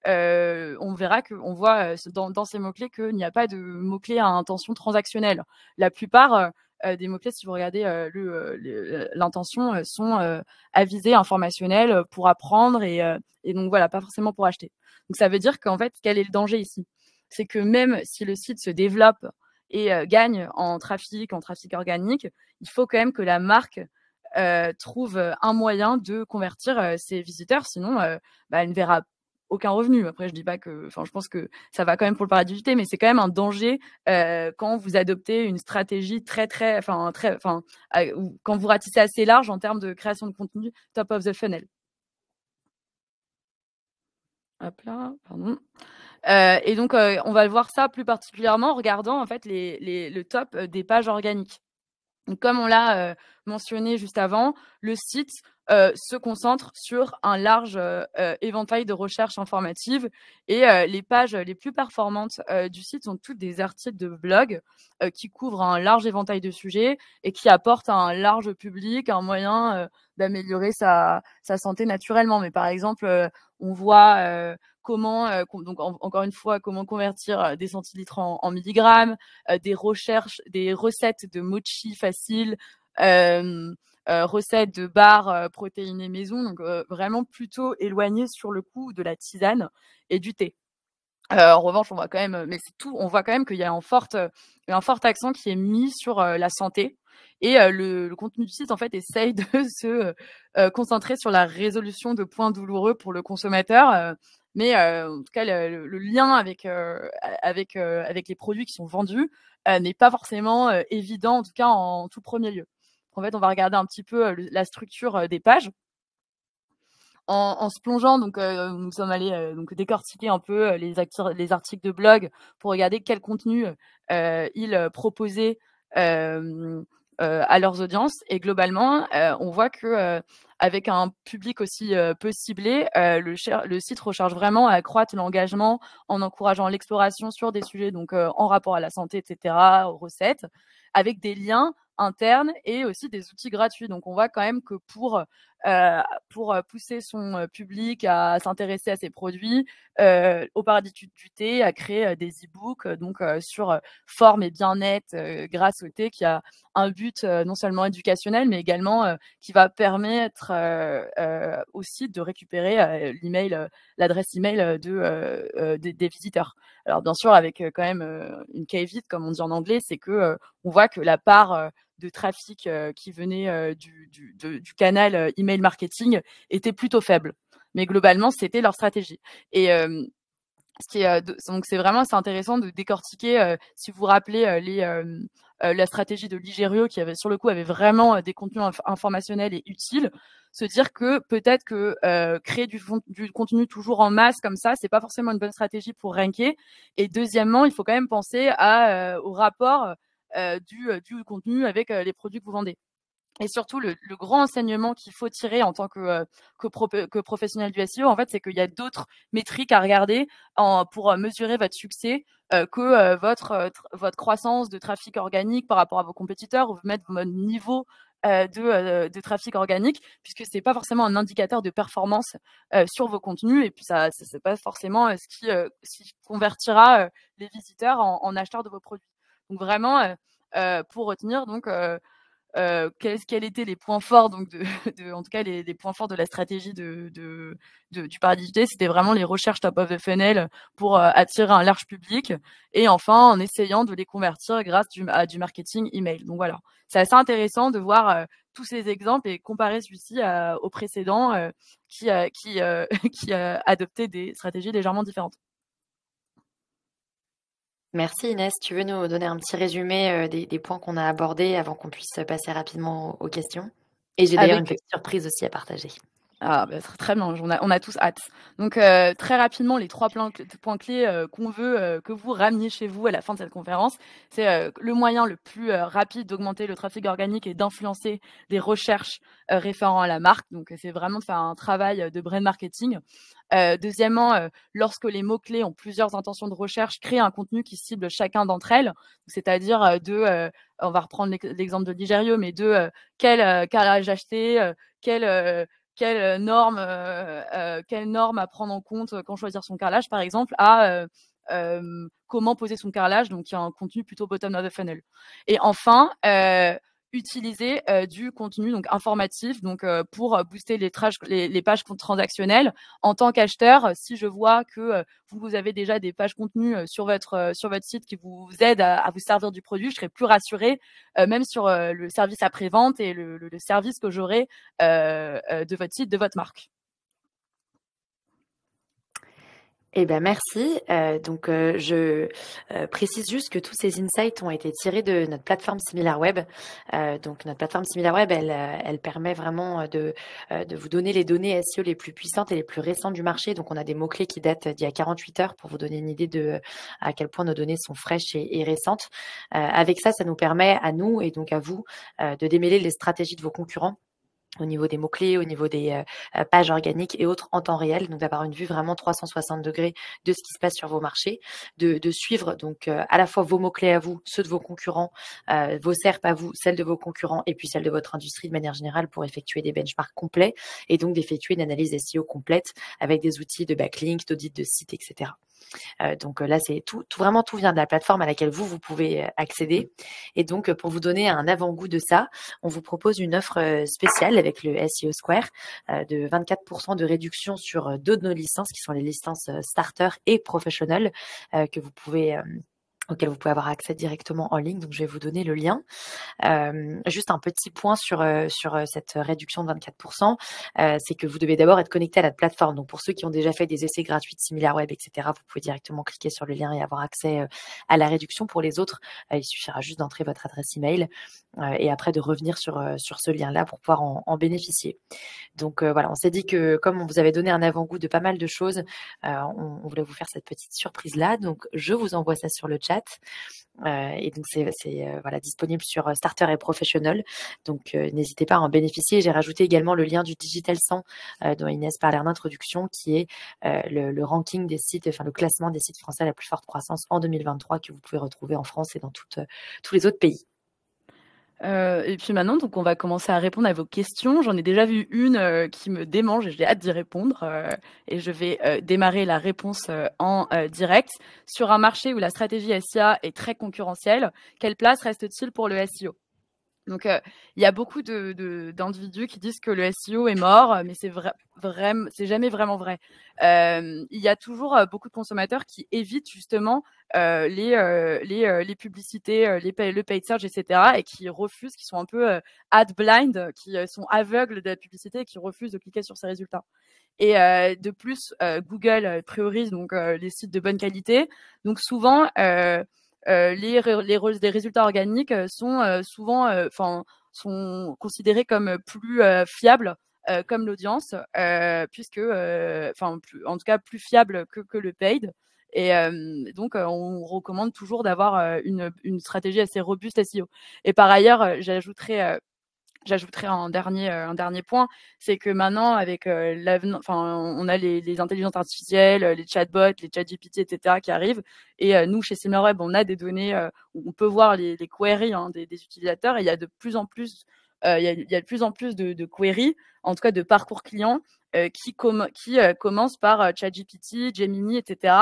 S2: on verra qu'on voit dans ces mots-clés qu'il n'y a pas de mots-clés à intention transactionnelle. La plupart des mots-clés, si vous regardez l'intention, sont à visée informationnelle pour apprendre et donc voilà, pas forcément pour acheter. Donc ça veut dire qu'en fait, quel est le danger ici? C'est que même si le site se développe et gagne en trafic organique, il faut quand même que la marque trouve un moyen de convertir ses visiteurs, sinon elle ne verra aucun revenu. Après, je dis pas que, je pense que ça va quand même pour le paradis du thé, mais c'est quand même un danger quand vous adoptez une stratégie quand vous ratissez assez large en termes de création de contenu top of the funnel. Hop là, pardon. Et donc, on va voir ça plus particulièrement en regardant en fait le top des pages organiques. Donc, comme on l'a mentionné juste avant, le site se concentre sur un large éventail de recherches informatives et les pages les plus performantes du site sont toutes des articles de blog qui couvrent un large éventail de sujets et qui apportent à un large public un moyen d'améliorer sa santé naturellement. Mais par exemple, on voit comment, donc encore une fois, comment convertir des centilitres en milligrammes, des recettes de mochi faciles, recettes de barres protéinées maison, donc vraiment plutôt éloigné sur le coup de la tisane et du thé. En revanche, on voit quand même, mais c'est tout, on voit quand même qu'il y a un fort accent qui est mis sur la santé. Et le contenu du site, en fait, essaye de se concentrer sur la résolution de points douloureux pour le consommateur. Mais en tout cas, le lien avec les produits qui sont vendus n'est pas forcément évident, en tout cas en tout premier lieu. En fait, on va regarder un petit peu la structure des pages. En se plongeant, donc nous sommes allés donc décortiquer un peu les articles de blog pour regarder quel contenu ils proposaient à leurs audiences. Et globalement, on voit que avec un public aussi peu ciblé, le site recherche vraiment à accroître l'engagement en encourageant l'exploration sur des sujets donc en rapport à la santé, etc., aux recettes, avec des liens internes et aussi des outils gratuits. Donc on voit quand même que pour pousser son public à s'intéresser à ces produits, au paradis du thé a créé des e-books donc sur forme et bien-être grâce au thé, qui a un but non seulement éducationnel, mais également qui va permettre aussi de récupérer l'adresse email des visiteurs. Alors bien sûr, avec quand même une caveat, comme on dit en anglais, c'est que on voit que la part de trafic qui venait du canal email marketing était plutôt faible. Mais globalement, c'était leur stratégie. Et donc c'est vraiment assez intéressant de décortiquer, si vous vous rappelez la stratégie de Ligério, qui avait sur le coup avait vraiment des contenus informationnels et utiles, se dire que peut-être que créer du contenu toujours en masse comme ça, c'est pas forcément une bonne stratégie pour ranker. Et deuxièmement, il faut quand même penser au rapport du contenu avec les produits que vous vendez. Et surtout, le grand enseignement qu'il faut tirer en tant que professionnel du SEO, en fait, c'est qu'il y a d'autres métriques à regarder pour mesurer votre succès que votre croissance de trafic organique par rapport à vos compétiteurs, ou mettre votre niveau de trafic organique, puisque c'est pas forcément un indicateur de performance sur vos contenus. Et puis ça c'est pas forcément ce qui convertira les visiteurs en acheteurs de vos produits. Donc vraiment, pour retenir donc quels étaient les points forts donc en tout cas les points forts de la stratégie du paradis du thé, c'était vraiment les recherches top of the funnel pour attirer un large public, et enfin en essayant de les convertir grâce à du marketing email. Donc voilà, c'est assez intéressant de voir tous ces exemples et comparer celui-ci au précédent qui a adopté des stratégies légèrement différentes.
S1: Merci Inès. Tu veux nous donner un petit résumé des points qu'on a abordés avant qu'on puisse passer rapidement aux questions? Et j'ai d'ailleurs une petite surprise aussi à partager.
S2: Ah, bah, très bien, on a tous hâte. Donc, très rapidement, les 3 points clés qu'on veut que vous rameniez chez vous à la fin de cette conférence, c'est le moyen le plus rapide d'augmenter le trafic organique et d'influencer les recherches référant à la marque. Donc, c'est vraiment de faire un travail de brand marketing. Deuxièmement, lorsque les mots-clés ont plusieurs intentions de recherche, créer un contenu qui cible chacun d'entre elles. C'est-à-dire on va reprendre l'exemple de Ligério, mais quel carrelage acheter, quelle norme à prendre en compte quand choisir son carrelage, par exemple, comment poser son carrelage, donc il y a un contenu plutôt bottom of the funnel. Et enfin, utiliser du contenu donc informatif, donc pour booster les pages transactionnelles. En tant qu'acheteur, si je vois que vous avez déjà des pages contenues sur votre site qui vous aident à vous servir du produit, je serai plus rassurée, même sur le service après-vente et le service que j'aurai de votre site, de votre marque.
S1: Eh ben merci. Donc je précise juste que tous ces insights ont été tirés de notre plateforme SimilarWeb. Donc notre plateforme SimilarWeb, elle permet vraiment de vous donner les données SEO les plus puissantes et les plus récentes du marché. Donc on a des mots-clés qui datent d'il y a 48 heures pour vous donner une idée de à quel point nos données sont fraîches et récentes. Avec ça, ça nous permet à nous et donc à vous de démêler les stratégies de vos concurrents au niveau des mots-clés, au niveau des pages organiques et autres en temps réel, donc d'avoir une vue vraiment 360 degrés de ce qui se passe sur vos marchés, de suivre donc à la fois vos mots-clés à vous, ceux de vos concurrents, vos SERP à vous, celles de vos concurrents et puis celles de votre industrie de manière générale pour effectuer des benchmarks complets et donc d'effectuer une analyse SEO complète avec des outils de backlink, d'audit de site, etc. Donc là, c'est vraiment tout vient de la plateforme à laquelle vous pouvez accéder. Et donc, pour vous donner un avant-goût de ça, on vous propose une offre spéciale avec le SEO Square de 24% de réduction sur deux de nos licences, qui sont les licences Starter et Professional, que vous pouvez auquel vous pouvez avoir accès directement en ligne. Donc, je vais vous donner le lien. Juste un petit point sur cette réduction de 24%, c'est que vous devez d'abord être connecté à la plateforme. Donc, pour ceux qui ont déjà fait des essais gratuits de SimilarWeb, etc., vous pouvez directement cliquer sur le lien et avoir accès à la réduction. Pour les autres, il suffira juste d'entrer votre adresse email et après de revenir sur ce lien-là pour pouvoir en bénéficier. Donc voilà, on s'est dit que comme on vous avait donné un avant-goût de pas mal de choses, on voulait vous faire cette petite surprise-là. Donc, je vous envoie ça sur le chat. chat. Et donc c'est voilà, disponible sur Starter et Professional. Donc n'hésitez pas à en bénéficier. J'ai rajouté également le lien du Digital 100 dont Inès parlait en introduction, qui est le ranking des sites, enfin le classement des sites français à la plus forte croissance en 2023 que vous pouvez retrouver en France et dans tous les autres pays.
S2: Et puis maintenant, donc on va commencer à répondre à vos questions. J'en ai déjà vu une qui me démange et j'ai hâte d'y répondre. Et je vais démarrer la réponse en direct. Sur un marché où la stratégie SIA est très concurrentielle, quelle place reste-t-il pour le SEO? Donc, il y a beaucoup d'individus qui disent que le SEO est mort, mais c'est jamais vraiment vrai. Il y a toujours beaucoup de consommateurs qui évitent justement les publicités, le paid search, etc., et qui refusent, qui sont un peu ad blind, qui sont aveugles de la publicité et qui refusent de cliquer sur ces résultats. Et de plus, Google priorise donc les sites de bonne qualité. Donc souvent, les résultats organiques sont souvent, sont considérés comme plus fiables, comme l'audience, puisque, en tout cas plus fiables que le paid. Et donc, on recommande toujours d'avoir une stratégie assez robuste SEO. Et par ailleurs, j'ajouterais un dernier point, c'est que maintenant, avec on a les intelligences artificielles, les chatbots, les ChatGPT, etc., qui arrivent. Et nous, chez SimilarWeb, on a des données où on peut voir les queries des utilisateurs. Et il y a de plus en plus, il y a de plus en plus de queries, en tout cas de parcours clients, qui commencent par ChatGPT, Gemini, etc.,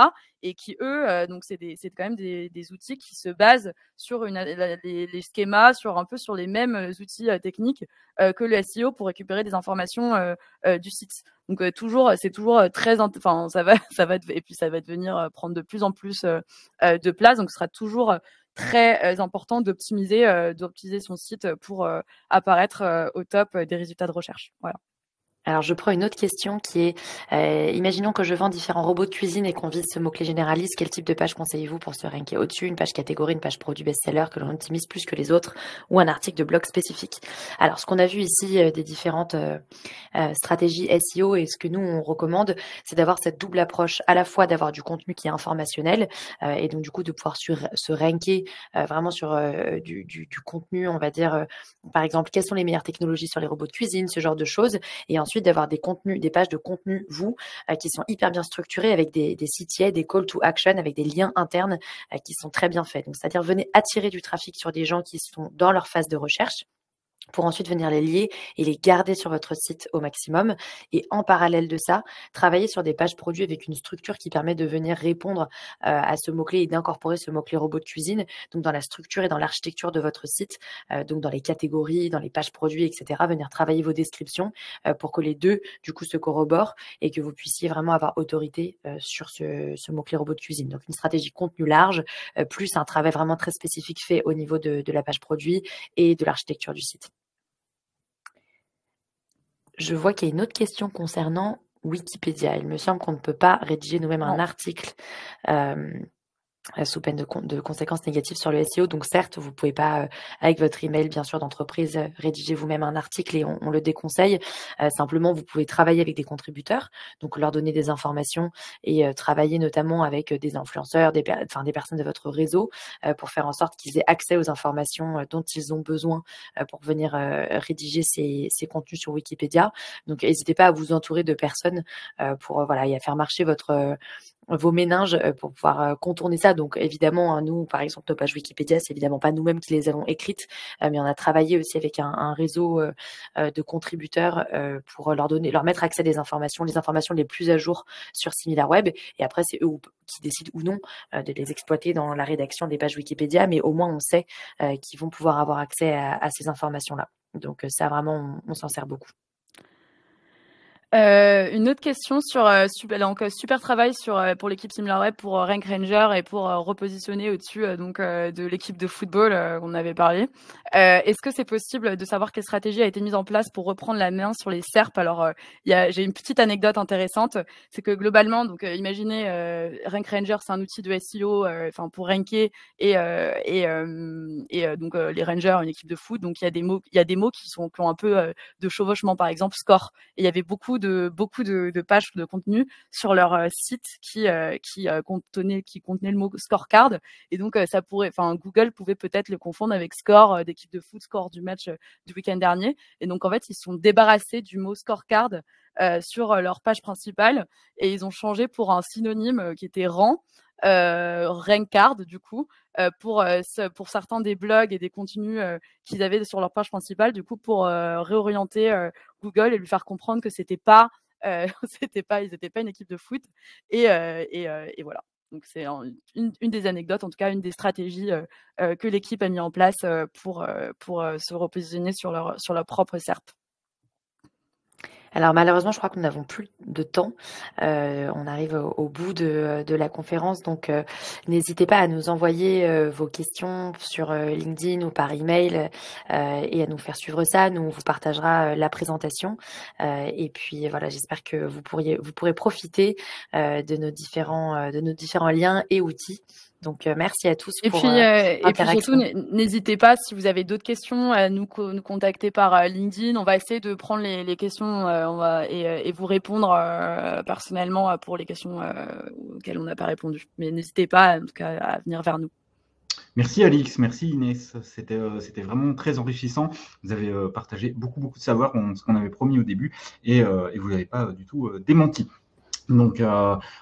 S2: et qui eux, donc c'est quand même des outils qui se basent sur les schémas, un peu sur les mêmes outils techniques que le SEO pour récupérer des informations du site. Donc c'est toujours très, enfin et puis ça va devenir prendre de plus en plus de place. Donc ce sera toujours très important d'optimiser son site pour apparaître au top des résultats de recherche. Voilà.
S1: Alors, je prends une autre question qui est, imaginons que je vends différents robots de cuisine et qu'on vise ce mot-clé généraliste. Quel type de page conseillez-vous pour se ranker au-dessus? Une page catégorie, une page produit best-seller que l'on optimise plus que les autres, ou un article de blog spécifique? Alors, ce qu'on a vu ici des différentes stratégies SEO et ce que nous, on recommande, c'est d'avoir cette double approche, à la fois d'avoir du contenu qui est informationnel et donc du coup de pouvoir se ranker vraiment sur du contenu, on va dire, par exemple, quelles sont les meilleures technologies sur les robots de cuisine, ce genre de choses. Et ensuite, d'avoir des pages de contenu, qui sont hyper bien structurées avec des CTA, des call to action, avec des liens internes qui sont très bien faits. Donc, c'est-à-dire, venez attirer du trafic sur des gens qui sont dans leur phase de recherche, pour ensuite venir les lier et les garder sur votre site au maximum. Et en parallèle de ça, travailler sur des pages produits avec une structure qui permet de venir répondre à ce mot-clé et d'incorporer ce mot-clé robot de cuisine, donc dans la structure et dans l'architecture de votre site, donc dans les catégories, dans les pages produits, etc. Venir travailler vos descriptions pour que les deux, du coup, se corroborent et que vous puissiez vraiment avoir autorité sur ce mot-clé robot de cuisine. Donc, une stratégie contenu large, plus un travail vraiment très spécifique fait au niveau de la page produit et de l'architecture du site. Je vois qu'il y a une autre question concernant Wikipédia. Il me semble qu'on ne peut pas rédiger nous-mêmes un article sous peine de conséquences négatives sur le SEO. Donc certes, vous pouvez pas, avec votre email bien sûr d'entreprise, rédiger vous-même un article et on le déconseille. Simplement, vous pouvez travailler avec des contributeurs, donc leur donner des informations et travailler notamment avec des influenceurs, des personnes de votre réseau pour faire en sorte qu'ils aient accès aux informations dont ils ont besoin pour venir rédiger ces contenus sur Wikipédia. Donc n'hésitez pas à vous entourer de personnes pour et à faire marcher vos méninges pour pouvoir contourner ça. Donc évidemment, nous, par exemple, nos pages Wikipédia, c'est évidemment pas nous-mêmes qui les avons écrites, mais on a travaillé aussi avec un réseau de contributeurs pour leur mettre accès à les informations les plus à jour sur SimilarWeb. Et après, c'est eux qui décident ou non de les exploiter dans la rédaction des pages Wikipédia, mais au moins on sait qu'ils vont pouvoir avoir accès à ces informations-là. Donc ça, vraiment, on s'en sert beaucoup.
S2: Une autre question sur super travail pour l'équipe SimilarWeb pour Rank Ranger et pour repositionner au-dessus de l'équipe de football qu'on avait parlé. Est-ce que c'est possible de savoir quelle stratégie a été mise en place pour reprendre la main sur les SERP? Alors j'ai une petite anecdote intéressante, c'est que globalement, donc imaginez Rank Ranger, c'est un outil de SEO pour ranker et donc les Rangers, une équipe de foot. Donc il y a des mots qui ont un peu de chevauchement, par exemple score. Et il y avait beaucoup de pages de contenu sur leur site qui contenait le mot scorecard. Et donc, Google pouvait peut-être le confondre avec score d'équipe de foot, score du match du week-end dernier. Et donc, en fait, ils se sont débarrassés du mot scorecard sur leur page principale et ils ont changé pour un synonyme qui était rankcard du coup pour certains des blogs et des contenus qu'ils avaient sur leur page principale, du coup pour réorienter Google et lui faire comprendre que ils n'étaient pas une équipe de foot et voilà. Donc c'est une des anecdotes, en tout cas une des stratégies que l'équipe a mis en place pour se repositionner sur leur propre SERP.
S1: Alors malheureusement, je crois que nous n'avons plus de temps. On arrive au bout de la conférence, donc n'hésitez pas à nous envoyer vos questions sur LinkedIn ou par email et à nous faire suivre ça. Nous, on vous partagera la présentation. Et puis voilà, j'espère que vous pourrez profiter de nos différents liens et outils. Donc, merci à tous pour l'interaction.
S2: Et puis surtout, n'hésitez pas, si vous avez d'autres questions, à nous contacter par LinkedIn. On va essayer de prendre les questions et vous répondre personnellement pour les questions auxquelles on n'a pas répondu. Mais n'hésitez pas, en tout cas, à venir vers nous.
S3: Merci Alix, merci Inès. C'était vraiment très enrichissant. Vous avez partagé beaucoup de savoir, ce qu'on avait promis au début, et vous n'avez pas du tout démenti. Donc,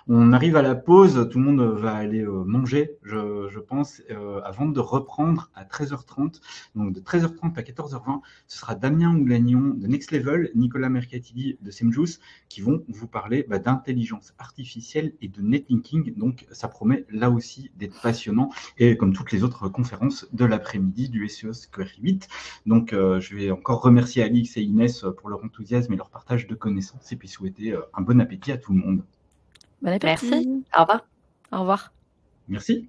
S3: on arrive à la pause, tout le monde va aller manger, je pense, avant de reprendre à 13h30. Donc, de 13h30 à 14h20, ce sera Damien Oulagnon de Next Level, Nicolas Mercatili de Semjuice qui vont vous parler d'intelligence artificielle et de netlinking. Donc, ça promet là aussi d'être passionnant, et comme toutes les autres conférences de l'après-midi du SEO Square 8. Donc, je vais encore remercier Alix et Inès pour leur enthousiasme et leur partage de connaissances, et puis souhaiter un bon appétit à tout le monde.
S2: Bon appétit.
S1: Merci. Au revoir.
S2: Au revoir.
S3: Merci.